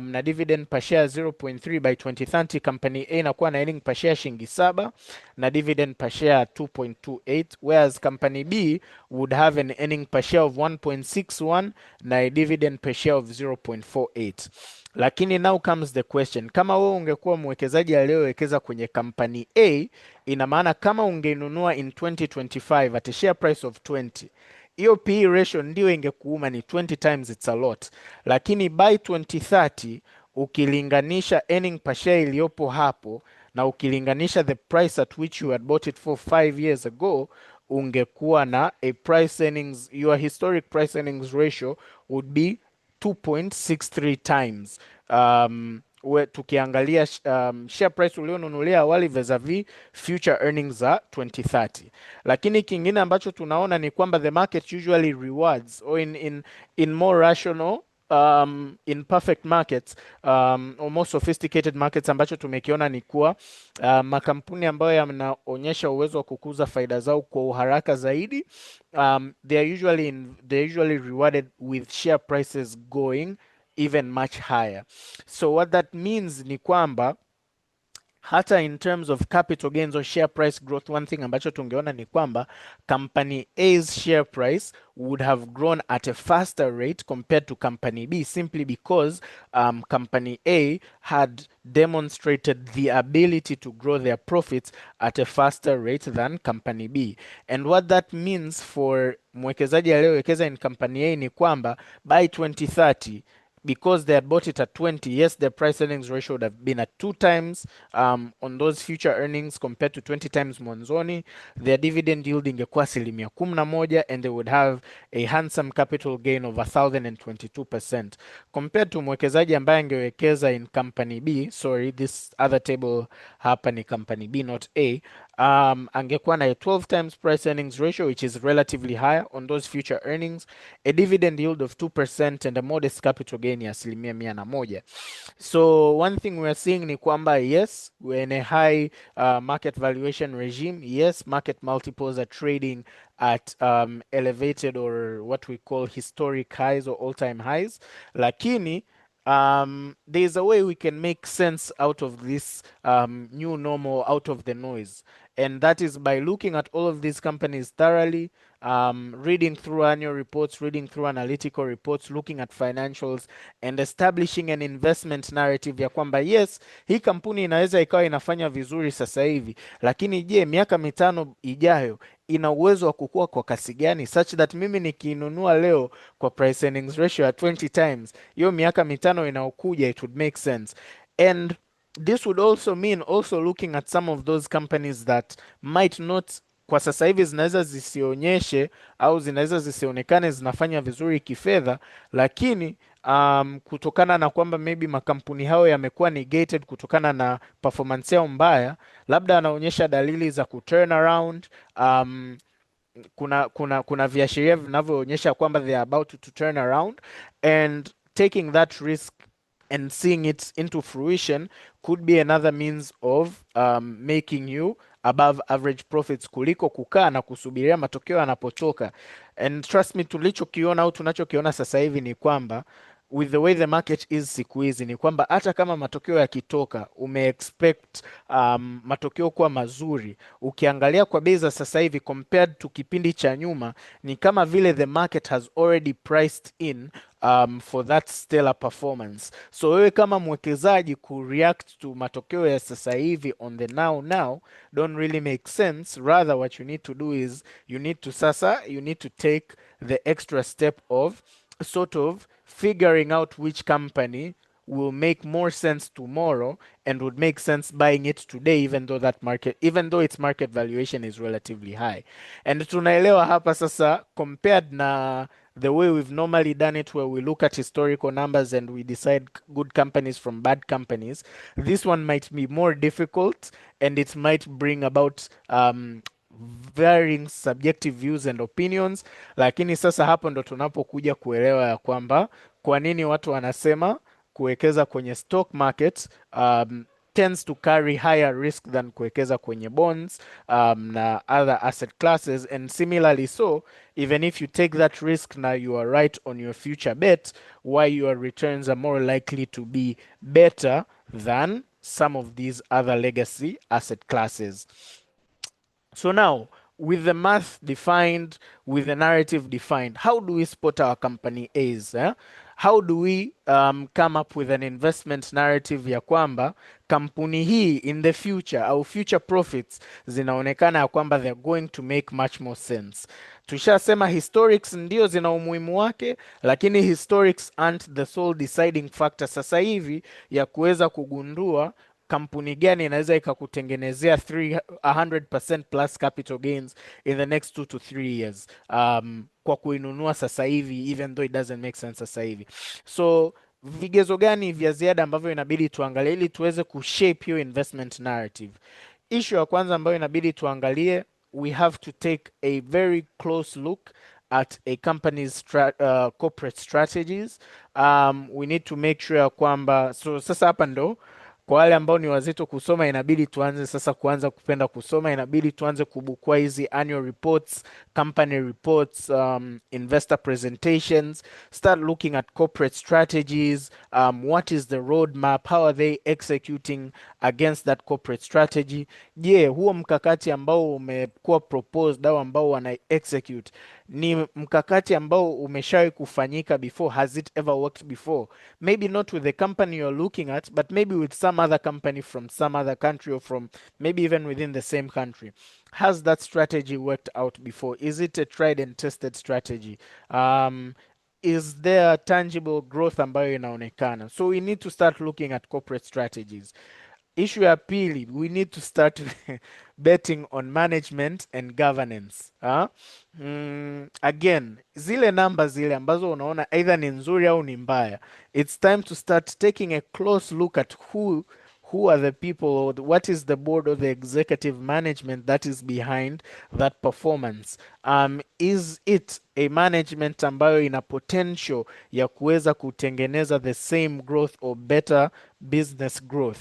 na dividend per share 0.3, by 2030 company A inakuwa na earning per share shilingi 7 na dividend per share 2.28, whereas company B would have an earning per share of 1.61 na a dividend per share of 0.48. Lakini now comes the question, kama wewe ungekuwa mwekezaji aliyewekeza kwenye company A, ina maana kama ungenunua in 2025 at a share price of 20, hiyo PE ratio ndio ingekuuma, ni 20 times, it's a lot. Lakini by 2030 ukilinganisha earning per share iliyopo hapo na ukilinganisha the price at which you had bought it for 5 years ago, ungekuwa na a price earnings, your historic price earnings ratio would be 2.63 times tukiangalia share price ulionunulia awali vis-a-vis future earnings za 2030. Lakini kingine ambacho tunaona ni kwamba the market usually rewards or in more rational in perfect markets or more sophisticated markets, ambacho tumekiona ni kuwa makampuni ambayo yanaonyesha uwezo wa kukuza faida zao kwa uharaka zaidi, they're usually rewarded with share prices going even much higher. So what that means ni kwamba hata in terms of capital gains or share price growth, one thing ambacho tungeona ni kwamba company A's share price would have grown at a faster rate compared to company B, simply because company A had demonstrated the ability to grow their profits at a faster rate than company B. And what that means for mwekezaji aliyewekeza in company A ni kwamba by 2030, because they had bought it at 20, yes, the price earnings ratio would have been at 2 times on those future earnings compared to 20 times mwanzoni. Their dividend yield ingekuwa 11%, and they would have a handsome capital gain of 1,022% compared to mwekezaji ambaye angewekeza in company B. Sorry, this other table hapa ni company B, not A. Angekuwa na a 12 times price earnings ratio, which is relatively higher on those future earnings, a dividend yield of 2%, and a modest capital gain ya 101%. So one thing we are seeing ni kwamba yes, we're in a high market valuation regime. Yes, market multiples are trading at elevated or what we call historic highs or all-time highs, lakini there's a way we can make sense out of this new normal, out of the noise. And that is by looking at all of these companies thoroughly, reading through annual reports, reading through analytical reports, looking at financials, and establishing an investment narrative ya kwamba yes, hii kampuni inaweza ikawa inafanya vizuri sasa hivi, lakini je, miaka mitano ijayo ina uwezo wa kukua kwa kasi gani, such that mimi nikiinunua leo kwa price earnings ratio ya 20 times, hiyo miaka mitano inaokuja it would make sense. And this would also mean also looking at some of those companies that might not kwa sasa hivi zinaweza zisionyeshe au zinaweza zisionekane zinafanya vizuri kifedha, lakini kutokana na kwamba maybe makampuni hayo yamekuwa negated kutokana na performance yao mbaya, labda anaonyesha dalili za kuturn around. um, kuna viashiria vinavyoonyesha kwamba they are about to turn around, and taking that risk and seeing it into fruition could be another means of making you above average profits kuliko kukaa na kusubiria matokeo yanapotoka. And trust me, tulichokiona au tunachokiona sasa hivi ni kwamba with the way the market is siku hizi ni kwamba hata kama matokeo yakitoka umeexpect matokeo kuwa mazuri, ukiangalia kwa bei za sasa hivi compared to kipindi cha nyuma, ni kama vile the market has already priced in for that stellar performance. So wewe kama mwekezaji kureact to matokeo ya sasa hivi on the now don't really make sense. Rather what you need to do is you need to take the extra step of sort of figuring out which company will make more sense tomorrow and would make sense buying it today, even though its market valuation is relatively high. And tunaelewa hapa sasa, compared na the way we've normally done it, where we look at historical numbers and we decide good companies from bad companies, this one might be more difficult, and it might bring about varying subjective views and opinions. Lakini sasa hapo ndo tunapokuja kuelewa ya kwamba kwa nini watu wanasema kuwekeza kwenye stock market tends to carry higher risk than kuwekeza kwenye bonds na other asset classes. And similarly, so even if you take that risk, now you are right on your future bet, why your returns are more likely to be better than some of these other legacy asset classes. So now, with the math defined, with the narrative defined, how do we spot our company A's? How do we come up with an investment narrative ya kwamba kampuni hii in the future au future profits zinaonekana ya kwamba they're going to make much more sense? Tushasema historics ndio zina umuhimu wake, lakini historics aren't the sole deciding factor sasa hivi ya kuweza kugundua kampuni gani inaweza ikakutengenezea 100% plus capital gains in the next 2 to 3 years kwa kuinunua sasa hivi, even though it doesn't make sense sasa hivi. So vigezo gani vya ziada ambavyo inabidi tuangalie ili tuweze kushape hiyo investment narrative? Issue ya kwanza ambayo inabidi tuangalie, we have to take a very close look at a company's corporate strategies. We need to make sure kwamba, so sasa hapa ndo kwa wale ambao ni wazito kusoma, inabidi tuanze sasa kuanza kupenda kusoma, inabidi tuanze kubukua hizi annual reports, company reports, investor presentations, start looking at corporate strategies, what is the roadmap, how are they executing against that corporate strategy. Je, huo mkakati ambao umekuwa proposed au ambao wana execute ni mkakati ambao umeshawahi kufanyika before? Has it ever worked before? Maybe not with the company you're looking at, but maybe with some other company from some other country, or from maybe even within the same country. Has that strategy worked out before? Is it a tried and tested strategy? Is there tangible growth ambayo inaonekana? So we need to start looking at corporate strategies. Issue ya pili, we need to start betting on management and governance. Again, zile namba zile ambazo unaona either ni nzuri au ni mbaya, it's time to start taking a close look at who are the people, or what is the board or the executive management that is behind that performance. Is it a management ambayo ina potential ya kuweza kutengeneza the same growth or better business growth?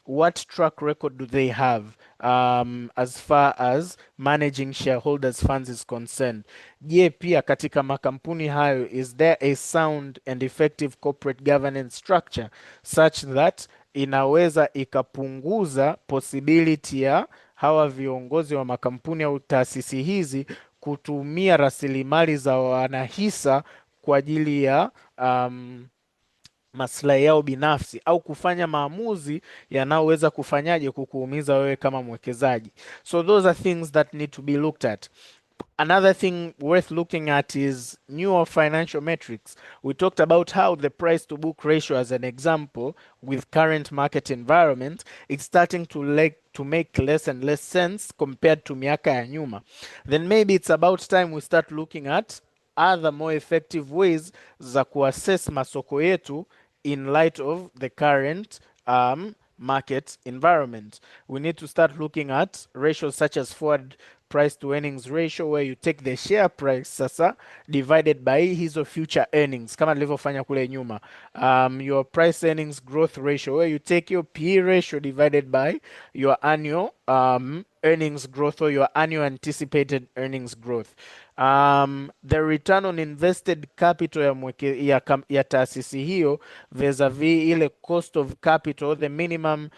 what track record do they have as far as managing shareholders funds is concerned? Je, pia katika makampuni hayo, is there a sound and effective corporate governance structure such that inaweza ikapunguza possibility ya hawa viongozi wa makampuni au taasisi hizi kutumia rasilimali za wanahisa kwa ajili ya maslahi yao binafsi au kufanya maamuzi yanayoweza kufanyaje kukuumiza wewe kama mwekezaji. So those are things that need to be looked at. Another thing worth looking at is newer financial metrics. We talked about how the price to book ratio, as an example, with current market environment, it's starting to make less and less sense compared to miaka ya nyuma. Then maybe it's about time we start looking at other more effective ways za kuassess masoko yetu in light of the current market environment. We need to start looking at ratios such as forward price to earnings ratio, where you take the share price sasa divided by hizo future earnings kama nilivyofanya kule nyuma. Your price earnings growth ratio, where you take your PE ratio divided by your annual earnings growth or your annual anticipated earnings growth. The return on invested capital ya taasisi hiyo vis-a-vis ile cost of capital, the minimum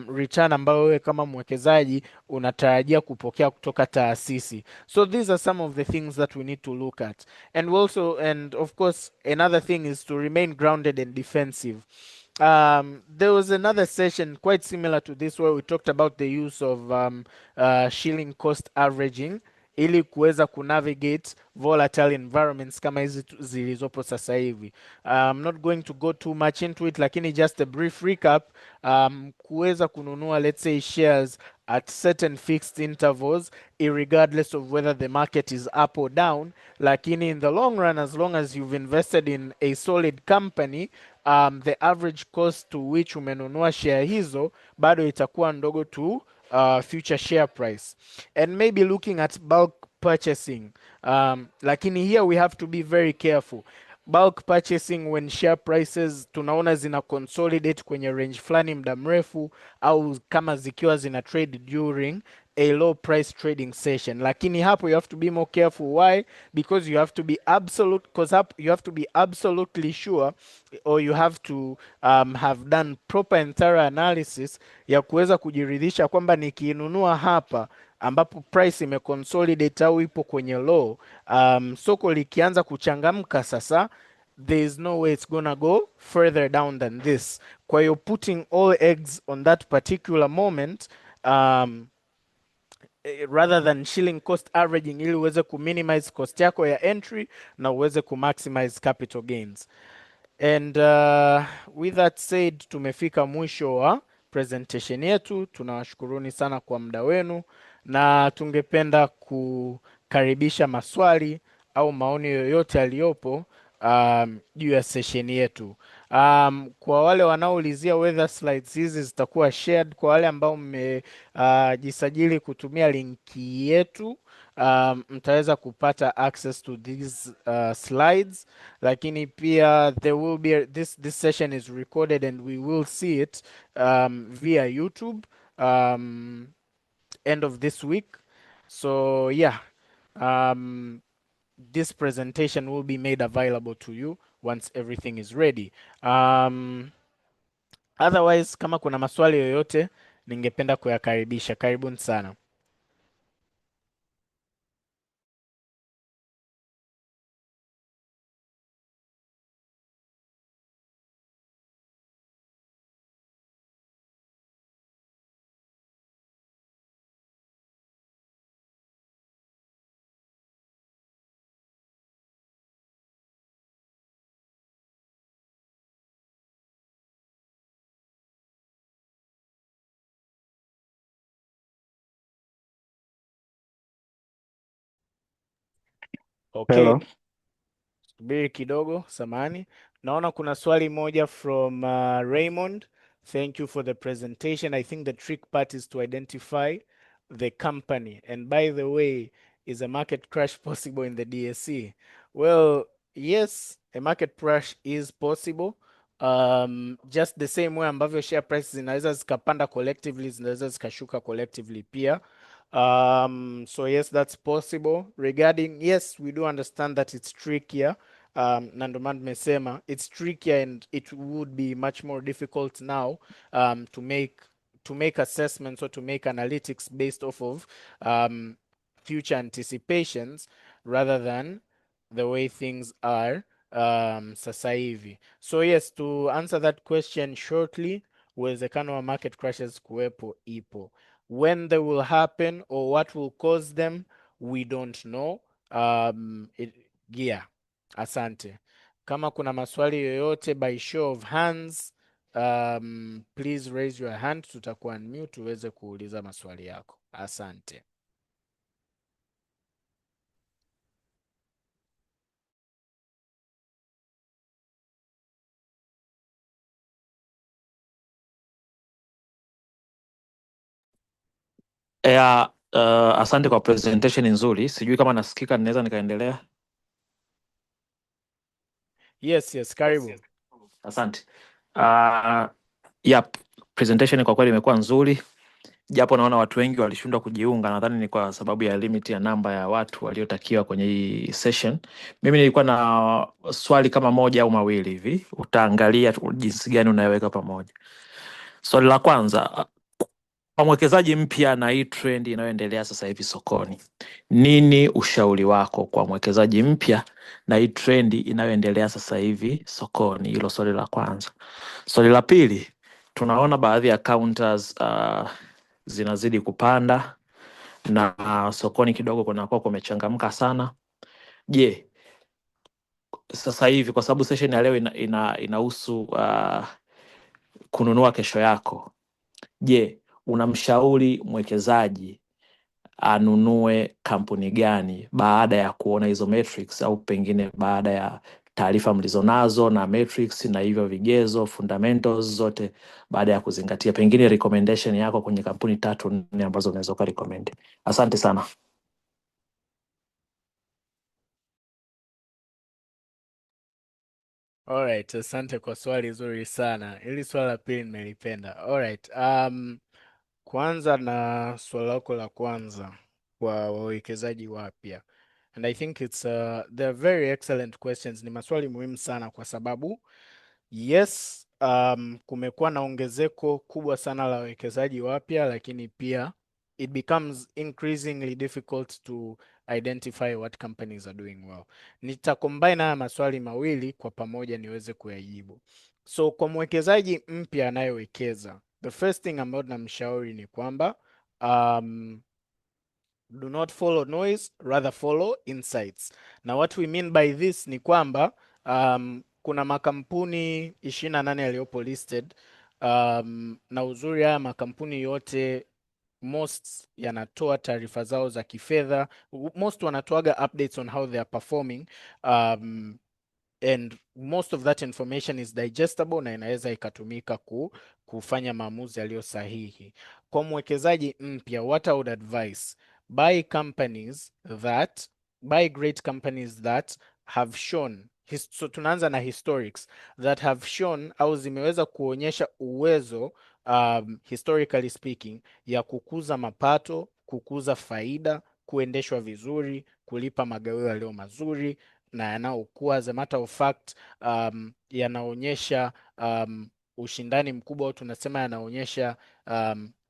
return ambayo wewe kama mwekezaji unatarajia kupokea kutoka taasisi. So these are some of the things that we need to look at. And of course, another thing is to remain grounded and defensive. There was another session quite similar to this where we talked about the use of shilling cost averaging ili kuweza kunavigate volatile environments kama hizi zilizopo sasa hivi. I'm not going to go too much into it, lakini just a brief recap, kuweza kununua let's say shares at certain fixed intervals irregardless of whether the market is up or down, lakini in the long run, as long as you've invested in a solid company, the average cost to which umenunua share hizo bado itakuwa ndogo to future share price. And maybe looking at bulk purchasing, lakini here we have to be very careful. Bulk purchasing when share prices tunaona zina consolidate kwenye range fulani muda mrefu, au kama zikiwa zina trade during a low price trading session, lakini hapo you have to be more careful. Why? Because you have to be absolute, because you have to be absolutely sure, or you have to have done proper and thorough analysis ya kuweza kujiridhisha kwamba nikiinunua hapa ambapo price imeconsolidate au ipo kwenye low, soko likianza kuchangamka sasa, there is no way it's gonna go further down than this. Kwa hiyo putting all eggs on that particular moment, rather than shilling cost averaging, ili uweze kuminimize cost yako ya entry na uweze kumaximize capital gains. And with that said, tumefika mwisho wa presentation yetu. Tunawashukuruni sana kwa muda wenu na tungependa kukaribisha maswali au maoni yoyote yaliyopo juu ya session yetu. Kwa wale wanaoulizia whether slides hizi zitakuwa shared, kwa wale ambao mmejisajili kutumia linki yetu, mtaweza kupata access to these slides, lakini pia there will be this session is recorded and we will see it via YouTube end of this week. So yeah, this presentation will be made available to you once everything is ready. Otherwise, kama kuna maswali yoyote ningependa kuyakaribisha. Karibuni sana. Okay. Hello. Subiri kidogo, samani. Naona kuna swali moja from Raymond. Thank you for the presentation. I think the trick part is to identify the company. And by the way, is a market crash possible in the DSE? Well, yes, a market crash is possible, Just the same way ambavyo share prices zinaweza zikapanda collectively, zinaweza zikashuka collectively pia. So yes, that's possible. Regarding, yes, we do understand that it's trickier. Na ndio maana tumesema it's trickier and it would be much more difficult now to make assessments or to make analytics based off of future anticipations rather than the way things are sasa hivi. So yes, to answer that question shortly, uwezekano wa market crashes kuwepo ipo. When they will happen or what will cause them, we don't know. Yeah, asante. Kama kuna maswali yoyote by show of hands, please raise your hand, tutakuwa unmute tuweze kuuliza maswali yako. Asante. Yeah, asante kwa presentation nzuri. Sijui kama nasikika, ninaweza nikaendelea? Yes, karibu. Asante. Yep, presentation kwa kweli imekuwa nzuri, japo naona watu wengi walishindwa kujiunga. Nadhani ni kwa sababu ya limit ya namba ya watu waliotakiwa kwenye hii session. Mimi nilikuwa na swali kama moja au mawili hivi, utaangalia jinsi gani unayoweka pamoja. Swali la kwanza, kwa mwekezaji mpya na hii trend inayoendelea sasa hivi sokoni, nini ushauri wako kwa mwekezaji mpya na hii trend inayoendelea sasa hivi sokoni? Hilo swali la kwanza. Swali la pili, tunaona baadhi ya counters zinazidi kupanda na sokoni kidogo kunakuwa kumechangamka sana. Je, sasa hivi kwa sababu session ya leo inahusu kununua kesho yako, je, unamshauri mwekezaji anunue kampuni gani baada ya kuona hizo metrics, au pengine baada ya taarifa mlizonazo na metrics na hivyo vigezo fundamentals zote, baada ya kuzingatia, pengine recommendation yako kwenye kampuni 3-4 ambazo unaweza ukarecommend? Asante sana. Alright, asante kwa swali zuri sana. Hili swala la pili nimelipenda. Alright, kwanza na swala lako la kwanza kwa wawekezaji wapya. And I think they're very excellent questions. Ni maswali muhimu sana kwa sababu yes, kumekuwa na ongezeko kubwa sana la wawekezaji wapya, lakini pia it becomes increasingly difficult to identify what companies are doing well. Nitacombine haya maswali mawili kwa pamoja niweze kuyajibu. So kwa mwekezaji mpya anayewekeza, the first thing ambayo tunamshauri ni kwamba do not follow noise, rather follow insights. Na what we mean by this ni kwamba kuna makampuni 28 yaliyopo listed, na uzuri haya makampuni yote most yanatoa taarifa zao za kifedha, most wanatoaga updates on how they are performing, and most of that information is digestible na inaweza ikatumika kufanya maamuzi yaliyo sahihi. Kwa mwekezaji mpya, what I would advise, buy great companies that have shown, so tunaanza na historics, that have shown au zimeweza kuonyesha uwezo, historically speaking, ya kukuza mapato, kukuza faida, kuendeshwa vizuri, kulipa magawio yaliyo mazuri na yanaokuwa, as a matter of fact, yanaonyesha ushindani mkubwa, au tunasema yanaonyesha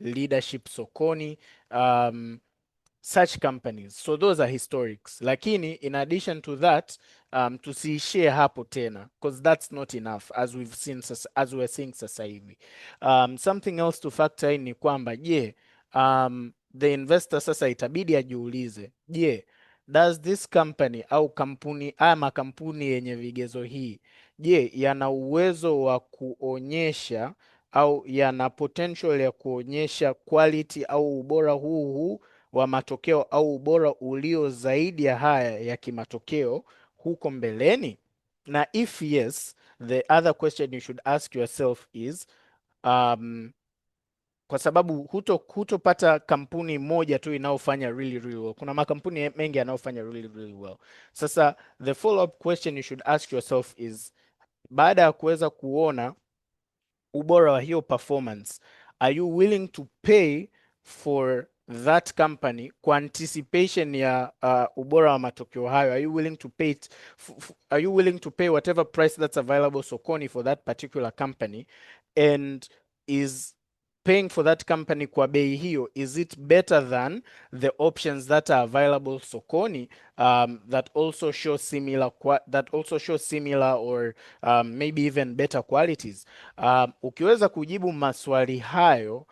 leadership sokoni, such companies. So those are historics, lakini in addition to that, tusiishie hapo tena, because that's not enough, as we're seeing sasa hivi. Something else to factor in ni kwamba je, the investor sasa itabidi ajiulize, je, does this company au kampuni, haya makampuni yenye vigezo hii, je, yana uwezo wa kuonyesha au yana potential ya kuonyesha quality au ubora huu wa matokeo au ubora ulio zaidi ya haya ya kimatokeo huko mbeleni? Na if yes, the other question you should ask yourself is, kwa sababu hutopata kampuni moja tu inayofanya really well. Kuna makampuni mengi yanayofanya really well. Sasa the follow up question you should ask yourself is, baada ya kuweza kuona ubora wa hiyo performance, are you willing to pay for that company kwa anticipation ya ubora wa matokeo hayo? Are you willing to pay are you willing to pay whatever price that's available sokoni for that particular company? And is paying for that company kwa bei hiyo, is it better than the options that are available sokoni, that also show similar or maybe even better qualities? Ukiweza kujibu maswali hayo,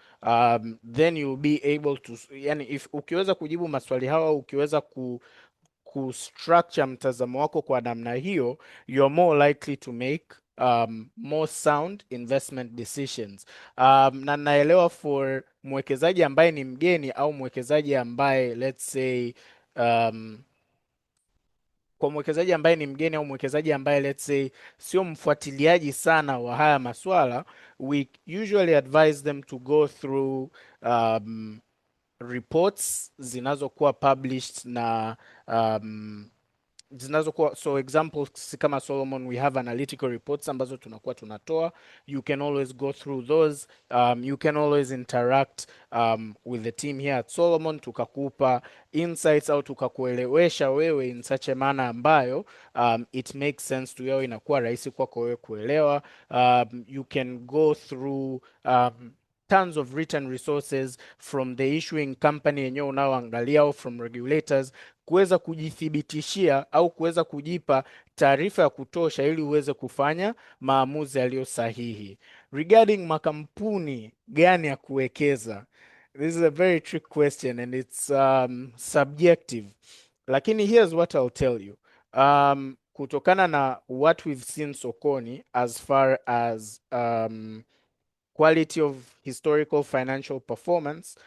then you'll be able to, yani ukiweza kujibu maswali hayo, ukiweza kustructure mtazamo wako kwa namna hiyo, you're more likely to make more sound investment decisions. Na naelewa for mwekezaji ambaye ni mgeni au mwekezaji ambaye let's say, um, kwa mwekezaji ambaye ni mgeni au mwekezaji ambaye let's say sio mfuatiliaji sana wa haya maswala, we usually advise them to go through reports zinazokuwa published na zinazokuwa, so examples kama Solomon, we have analytical reports ambazo tunakuwa tunatoa. You can always go through those. You can always interact with the team here at Solomon, tukakupa insights au tukakuelewesha wewe in such a manner ambayo it makes sense to you, inakuwa rahisi kwako wewe kuelewa. You can go through tons of written resources from the issuing company yenyewe unaoangalia au from regulators, kuweza kujithibitishia au kuweza kujipa taarifa ya kutosha ili uweze kufanya maamuzi yaliyo sahihi. Regarding makampuni gani ya kuwekeza, this is a very trick question and it's subjective, lakini here's what I'll tell you. Kutokana na what we've seen sokoni as far as quality of historical financial performance,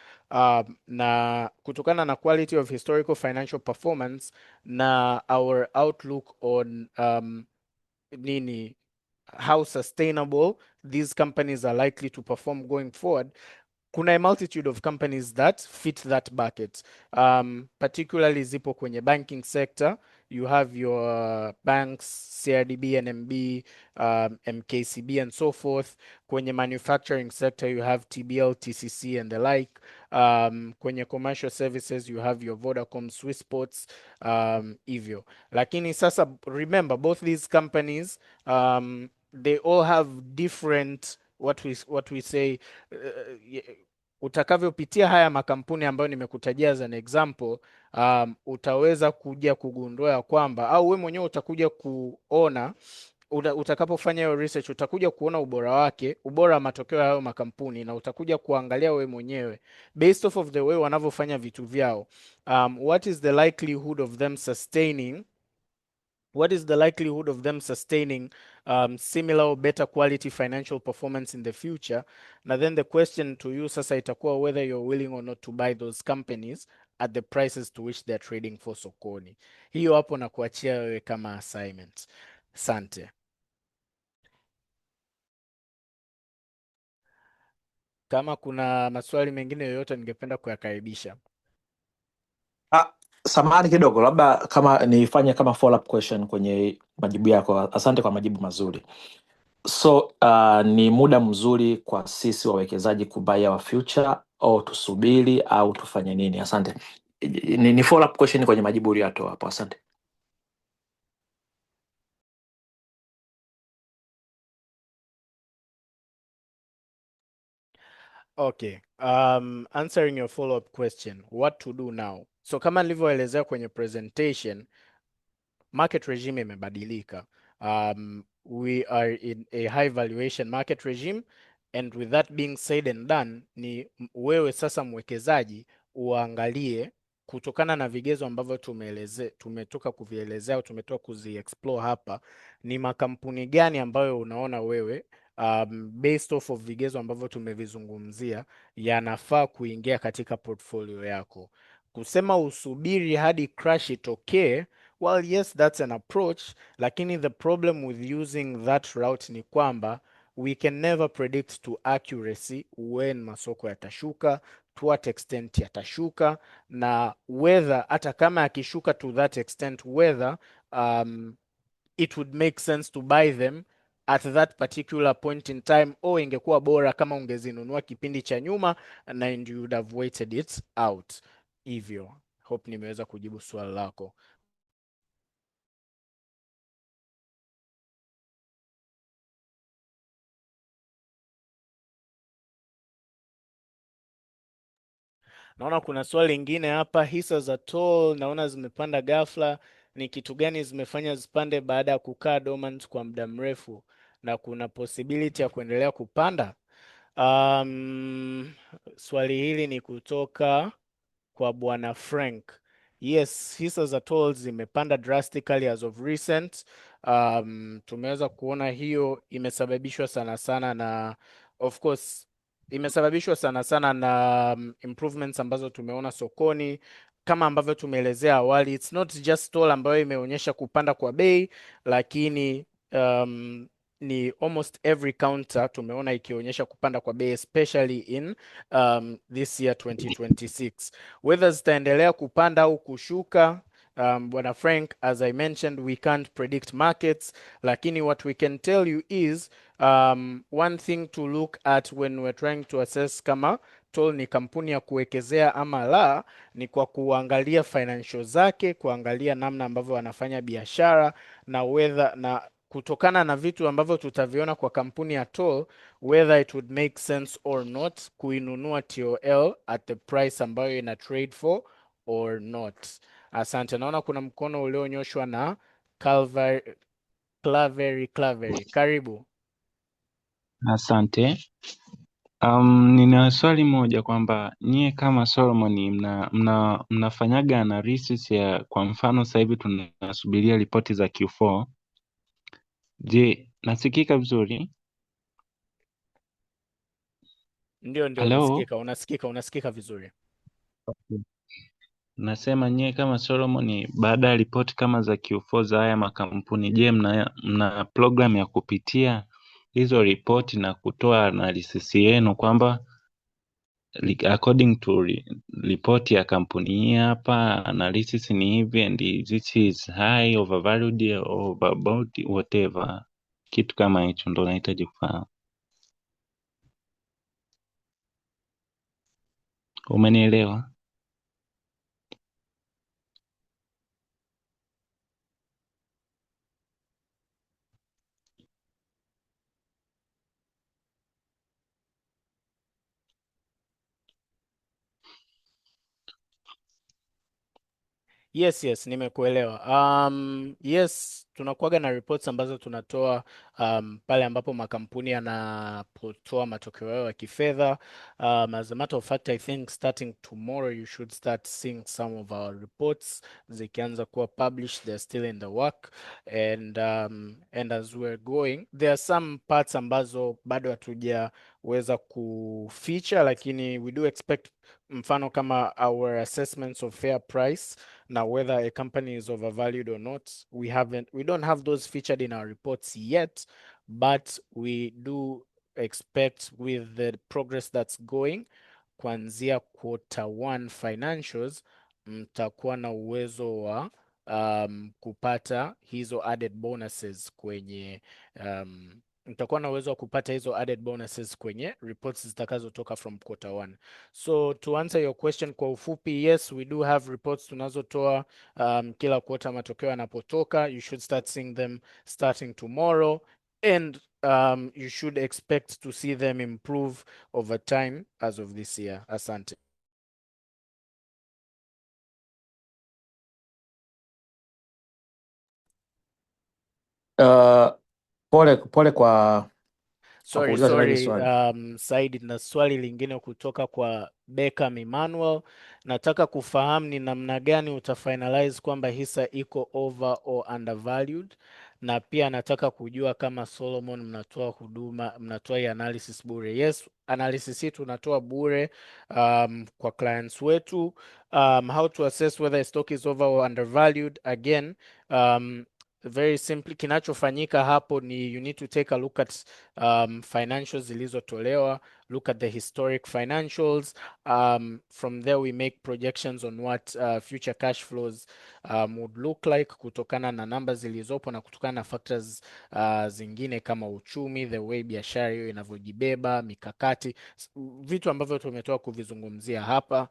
na kutokana na quality of historical financial performance na our outlook on nini, how sustainable these companies are likely to perform going forward, kuna a multitude of companies that fit that bucket. Particularly zipo kwenye banking sector, you have your banks, CRDB, NMB, MKCB and so forth. Kwenye manufacturing sector, you have TBL, TCC and the like. Kwenye commercial services, you have your Vodacom, Swissports, hivyo. Lakini sasa, remember, both these companies, they all have different, what we say, utakavyopitia haya makampuni ambayo nimekutajia as an example, utaweza kuja kugundua ya kwamba, au we mwenyewe utakuja kuona, utakapofanya hiyo research utakuja kuona ubora wake, ubora wa matokeo ya hayo makampuni, na utakuja kuangalia we mwenyewe based off of the way wanavyofanya vitu vyao, what is the likelihood of them sustaining, similar or better quality financial performance in the future. Na then the question to you sasa itakuwa whether you're willing or not to buy those companies at the prices to which they're trading for sokoni. Hiyo hapo na kuachia wewe kama assignment. Sante. Kama kuna maswali mengine yoyote ningependa kuyakaribisha. Samahani kidogo, labda kama nifanye kama follow up question kwenye majibu yako. Asante kwa majibu mazuri. So ni muda mzuri kwa sisi wawekezaji kubuy our future au tusubiri au tufanye nini? Asante. Ni follow up question kwenye majibu uliyotoa hapo. Asante. Okay. Answering your follow-up question, what to do now? So kama nilivyoelezea kwenye presentation, market regime imebadilika. We are in a high valuation market regime, and with that being said and done, ni wewe sasa mwekezaji uangalie kutokana na vigezo ambavyo tumetoka kuvielezea au tumetoka kuziexplore hapa, ni makampuni gani ambayo unaona wewe, based off of vigezo ambavyo tumevizungumzia, yanafaa kuingia katika portfolio yako. Kusema usubiri hadi crash itokee, well, yes, that's an approach, lakini the problem with using that route ni kwamba we can never predict to accuracy when masoko yatashuka, to what extent yatashuka, na whether hata kama yakishuka to that extent, whether it would make sense to buy them at that particular point in time, au ingekuwa bora kama ungezinunua kipindi cha nyuma and you would have waited it out. Hivyo hope nimeweza kujibu swali lako. Naona kuna swali lingine hapa, hisa za Toll naona zimepanda ghafla, ni kitu gani zimefanya zipande baada ya kukaa dormant kwa muda mrefu na kuna possibility ya kuendelea kupanda? Swali hili ni kutoka kwa bwana Frank. Yes, hisa za Toll zimepanda drastically as of recent. Tumeweza kuona hiyo imesababishwa sana sana na, of course, imesababishwa sana sana na improvements ambazo tumeona sokoni kama ambavyo tumeelezea awali. It's not just Toll ambayo imeonyesha kupanda kwa bei, lakini ni almost every counter tumeona ikionyesha kupanda kwa bei, especially in this year 2026. Whether zitaendelea kupanda au kushuka, bwana Frank, as I mentioned, we can't predict markets, lakini what we can tell you is one thing to look at when we're trying to assess kama Toll ni kampuni ya kuwekezea ama la, ni kwa kuangalia financial zake, kuangalia namna ambavyo wanafanya biashara na whether, na kutokana na vitu ambavyo tutaviona kwa kampuni ya Toll, whether it would make sense or not kuinunua TOL at the price ambayo ina trade for or not. Asante. Naona kuna mkono ulionyoshwa na Clavery. Karibu. Asante. Nina swali moja kwamba nyie kama Solomon mnafanyaga analysis ya, kwa mfano sasa hivi tunasubiria ripoti za Q4. Je, nasikika vizuri? Ndio, Hello? unasikika vizuri. Okay. Nasema nyie kama Solomon, baada ya ripoti kama za Q4 za haya makampuni, je, mna program ya kupitia hizo ripoti na kutoa analysis yenu kwamba according to report ya kampuni hii hapa, analysis ni hivi and this is high, overvalued or overbought, whatever, kitu kama hicho ndo nahitaji kufahamu. Umenielewa? Yes, nimekuelewa. Yes, tunakuwaga na reports ambazo tunatoa pale ambapo makampuni yanapotoa matokeo yao ya kifedha. As a matter of fact, I think starting tomorrow you should start seeing some of our reports zikianza kuwa published. They're still in the work and as we're going, there are some parts ambazo bado hatujaweza kufeature, lakini we do expect, mfano kama our assessments of fair price now whether a company is overvalued or not, we don't have those featured in our reports yet, but we do expect with the progress that's going kuanzia Q1 financials, mtakuwa na uwezo wa kupata hizo added bonuses kwenye mtakuwa na uwezo wa kupata hizo added bonuses kwenye reports zitakazotoka from Q1. So to answer your question kwa ufupi, yes, we do have reports tunazotoa kila quarter matokeo yanapotoka. You should start seeing them starting tomorrow and you should expect to see them improve over time as of this year. Asante. Pole kwa kuuliza tena hili Sorry, swali. Said, na swali lingine kutoka kwa Beckham Emmanuel. Nataka kufahamu ni namna gani utafinalize kwamba hisa iko over or undervalued, na pia nataka kujua kama Solomon mnatoa hii analysis bure. Yes, analysis hii tunatoa bure kwa clients wetu. How to assess whether a stock is over or undervalued, again, very simply, kinachofanyika hapo ni you need to take a look at financials zilizotolewa, look at the historic financials. From there we make projections on what future cash flows would look like kutokana na numbers zilizopo na kutokana na factors zingine kama uchumi, the way biashara hiyo inavyojibeba, mikakati, vitu ambavyo tumetoka kuvizungumzia hapa.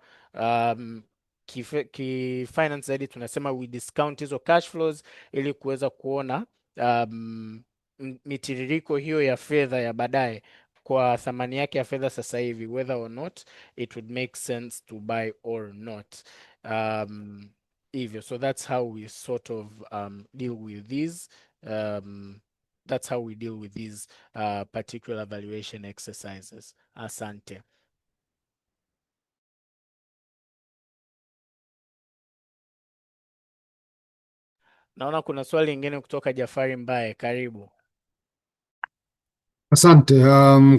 Finance zaidi tunasema we discount hizo cash flows ili kuweza kuona mitiririko hiyo ya fedha ya baadaye kwa thamani yake ya fedha sasa hivi, whether or not it would make sense to buy or not. Hivyo, so that's how we sort of deal with these that's how we deal with these particular valuation exercises. Asante. Naona kuna swali lingine kutoka Jafari Mbaye, karibu. Asante.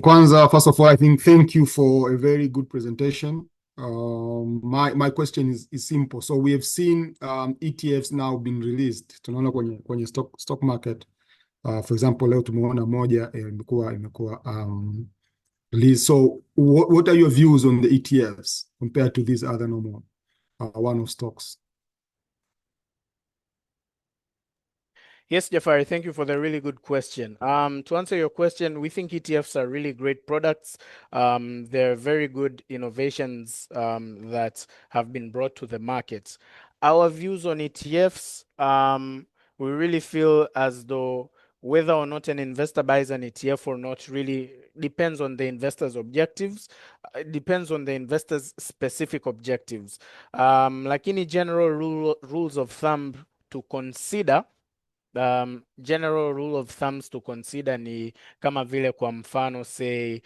Kwanza, first of all, I think thank you for a very good presentation. My question is simple. So we have seen ETFs now being released. Tunaona kwenye stock market. For example, leo tumeona moja imekuwa released. So what are your views on the ETFs compared to these other normal one-off stocks? Yes, Jafari, thank you for the really good question. To answer your question, we think ETFs are really great products. They're very good innovations that have been brought to the market. Our views on ETFs, we really feel as though whether or not an investor buys an ETF or not really depends on the investor's objectives. It depends on the investor's specific objectives. Lakini general rules of thumb to consider, general rule of thumbs to consider ni kama vile kwa mfano say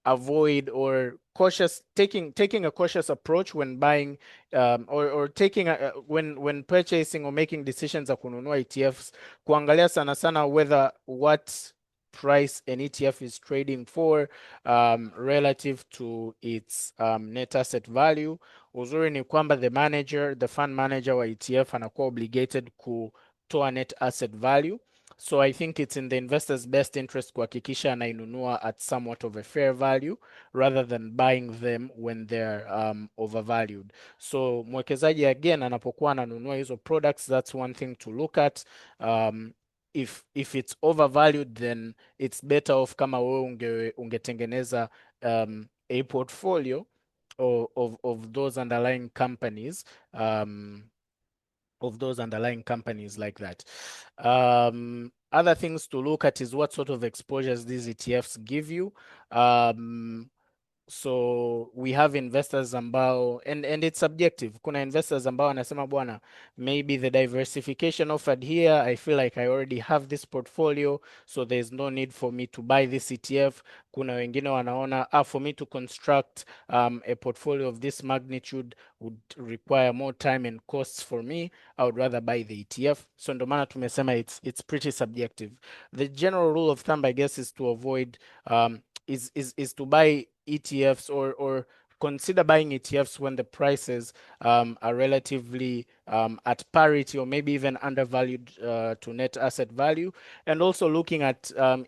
avoid or taking a cautious approach when buying or taking when purchasing or making decisions za kununua ETFs, kuangalia sana sana whether what price an ETF is trading for relative to its net asset value. Uzuri ni kwamba the fund manager wa ETF anakuwa obligated kutoa net asset value. So I think it's in the investor's best interest kuhakikisha anainunua at somewhat of a fair value rather than buying them when they're overvalued. So mwekezaji again anapokuwa ananunua hizo products, that's one thing to look at. If it's overvalued, then it's better off kama wewe ungetengeneza a portfolio of those underlying companies, like that. Other things to look at is what sort of exposures these ETFs give you. So we have investors ambao, and it's subjective. Kuna investors ambao wanasema bwana, maybe the diversification offered here, I feel like I already have this portfolio, so there's no need for me to buy this ETF. Kuna wengine wanaona for me to construct a portfolio of this magnitude would require more time and costs for me. I would rather buy the ETF. So ndo maana tumesema it's pretty subjective. The general rule of thumb, I guess, is to avoid is to buy ETFs or consider buying ETFs when the prices are relatively at parity or maybe even undervalued to net asset value, and also looking at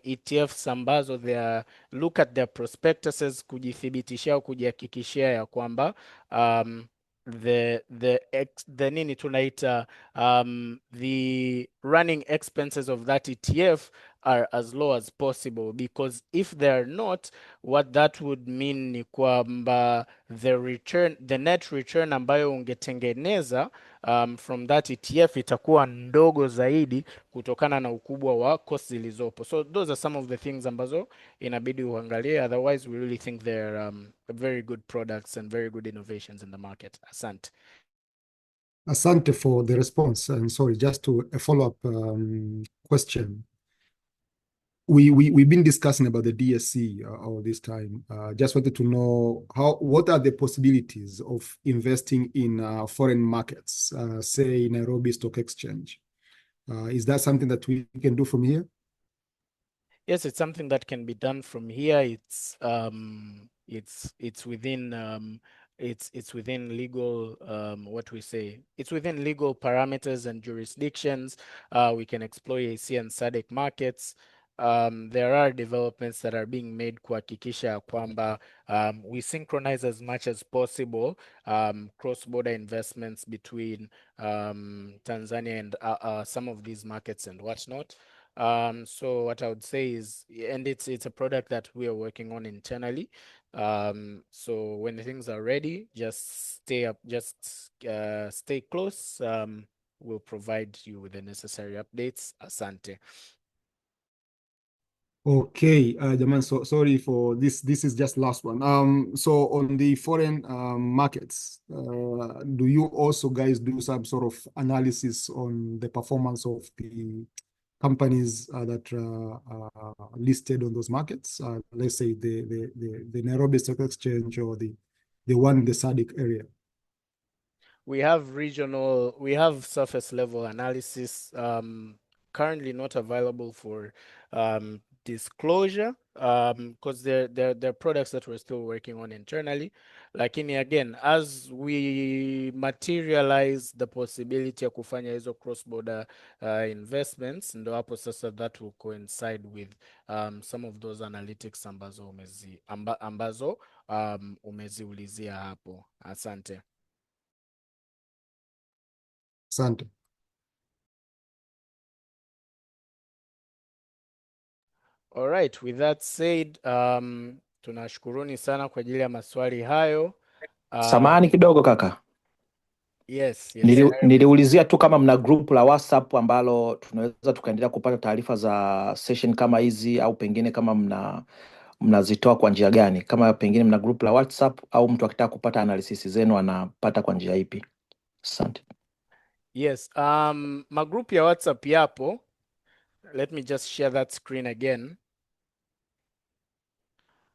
ETFs ambazo look at their prospectuses, kujithibitishia au kujihakikishia ya kwamba the nini tunaita the running expenses of that ETF are as low as possible, because if they're not, what that would mean ni kwamba the net return ambayo ungetengeneza from that ETF itakuwa ndogo zaidi kutokana na ukubwa wa cost zilizopo. So those are some of the things ambazo inabidi uangalie, otherwise we really think they're very good products and very good innovations in the market. Asante. Asante for the response. And sorry, just to a follow-up question. We've been discussing about the DSC all this time. Just wanted to know what are the possibilities of investing in foreign markets, say Nairobi Stock Exchange. Is that something that we can do from here? Yes, it's something that can be done from here. It's within it's within legal what we say, it's within legal parameters and jurisdictions. We can explore EAC and SADC markets. There are developments that are being made kuhakikisha ya kwamba we synchronize as much as possible cross-border investments between Tanzania and some of these markets and whatnot. So what I would say is, and it's a product that we are working on internally. So when things are ready, just stay up, just stay close. We'll provide you with the necessary updates. Asante. Okay, Jaman, so sorry for this. This is just last one. So on the foreign markets, do you also guys do some sort of analysis on the performance of the companies that are listed on those markets? Let's say the Nairobi Stock Exchange or the one in the SADC area. We have surface level analysis, currently not available for disclosure, because they're products that we're still working on internally. Lakini again, as we materialize the possibility ya kufanya hizo cross-border investments, ndo hapo sasa that will coincide with some of those analytics ambazo umeziulizia hapo. Asante. Asante. All right, with that said, tunashukuruni sana kwa ajili ya maswali hayo. Samahani kidogo kaka. Yes, Niliulizia tu kama mna group la WhatsApp ambalo tunaweza tukaendelea kupata taarifa za session kama hizi, au pengine kama mnazitoa kwa njia gani, kama pengine mna group la WhatsApp au mtu akitaka kupata analysis zenu anapata kwa njia ipi? Asante. Yes, magroup ya WhatsApp yapo. Let me just share that screen again.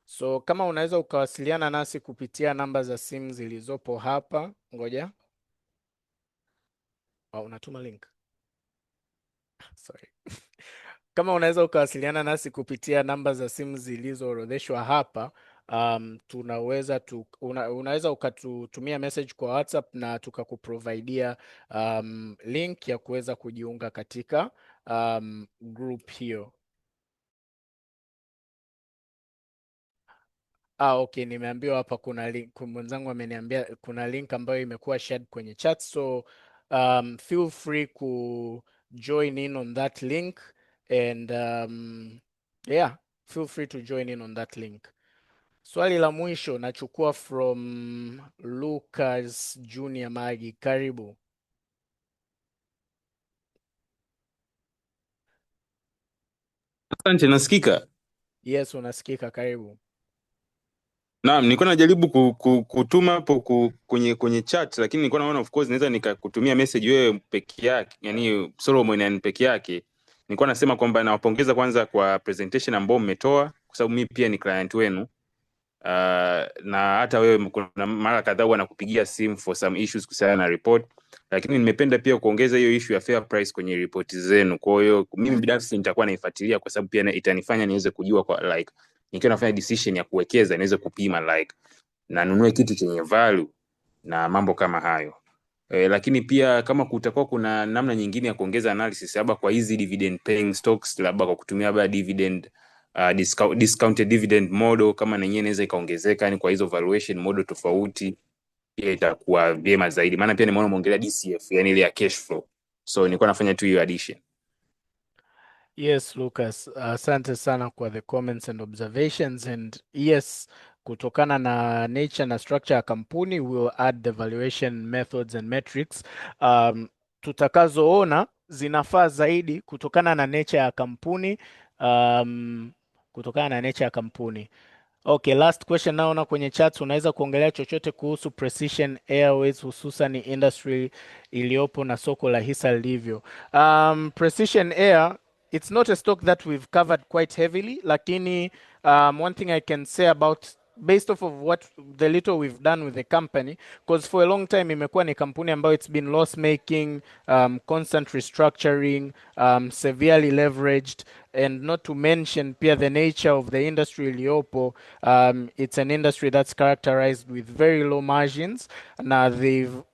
So kama unaweza ukawasiliana nasi kupitia namba za simu zilizopo hapa, ngoja. Unatuma link. Sorry. Kama unaweza ukawasiliana nasi kupitia namba za simu zilizoorodheshwa hapa, unaweza ukatutumia message kwa WhatsApp na tukakuprovidea link ya kuweza kujiunga katika group hiyo. Okay, nimeambiwa hapa kuna link, mwenzangu ameniambia kuna link ambayo imekuwa shared kwenye chat, so feel free ku join in on that link and yeah, feel free to join in on that link. Swali la mwisho nachukua from Lucas Junior Magi, karibu. Asante, nasikika? Yes, unasikika, karibu. Naam, nilikuwa najaribu kutuma hapo kwenye chat, lakini nilikuwa naona of course naweza nikakutumia message wewe peke yake, yani Solomon and peke yake. Nilikuwa nasema kwamba nawapongeza kwanza kwa presentation ambayo mmetoa, kwa sababu mimi pia ni client wenu. Na hata wewe kuna mara kadhaa huwa nakupigia simu for some issues kuhusiana na report, lakini nimependa pia kuongeza hiyo issue ya fair price kwenye report zenu. Kwa hiyo mimi binafsi nitakuwa naifuatilia, kwa sababu pia itanifanya niweze kujua kwa like nikiwa nafanya decision ya kuwekeza niweze kupima like na nunue kitu chenye value na mambo kama hayo. Lakini pia kama kutakuwa kuna namna nyingine ya kuongeza analysis labda kwa hizi dividend paying stocks, labda kwa kutumia labda dividend discounted dividend model, kama na yenyewe inaweza ikaongezeka, yani kwa hizo valuation model tofauti, pia itakuwa vyema zaidi, maana pia nimeona umeongelea DCF, yani ile ya cash flow, so nilikuwa nafanya tu hiyo addition. Yes, Lucas, asante sana kwa the comments and observations, and yes, kutokana na nature na structure ya kampuni, we will add the valuation methods and metrics tutakazoona zinafaa zaidi kutokana na nature ya kampuni, Okay, last question naona kwenye chat, unaweza kuongelea chochote kuhusu Precision Airways, hususan industry iliyopo na soko la hisa lilivyo? Precision Air, it's not a stock that we've covered quite heavily, lakini one thing I can say about based off of what the little we've done with the company, because for a long time imekuwa ni kampuni ambayo it's been loss making, constant restructuring, severely leveraged, and not to mention pia the nature of the industry iliyopo, it's an industry that's characterized with very low margins. Now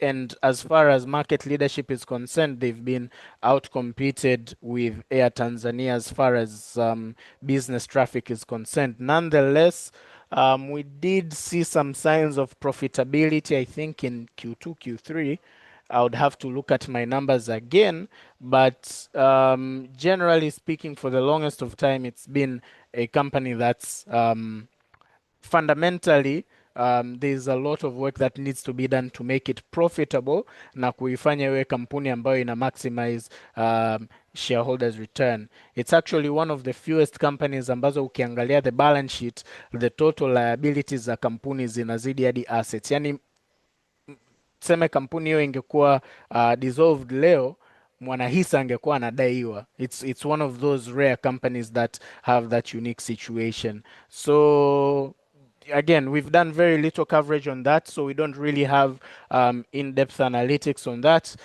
and as far as market leadership is concerned, they've been outcompeted with Air Tanzania as far as business traffic is concerned. Nonetheless, we did see some signs of profitability, I think, in Q2, Q3. I would have to look at my numbers again, but generally speaking, for the longest of time, it's been a company that's fundamentally, there's a lot of work that needs to be done to make it profitable na kuifanya iwe kampuni ambayo ina maximize shareholders return. It's actually one of the fewest companies ambazo ukiangalia the balance sheet, the total liabilities za kampuni zinazidi hadi assets. Yani tuseme kampuni hiyo ingekuwa dissolved leo, mwanahisa angekuwa anadaiwa. It's one of those rare companies that have that unique situation. So again, we've done very little coverage on that, so we don't really have in-depth analytics on that,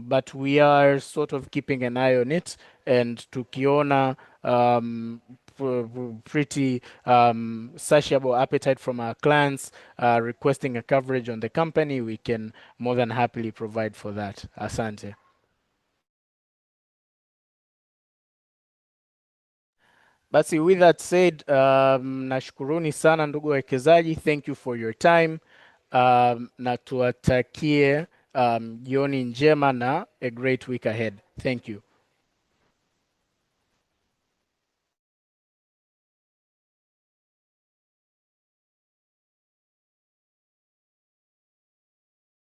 but we are sort of keeping an eye on it, and tukiona pretty satiable appetite from our clients requesting a coverage on the company, we can more than happily provide for that. Asante. Basi, with that said, nashukuruni sana ndugu wawekezaji, thank you for your time, na tuwatakie jioni njema na a great week ahead. Thank you.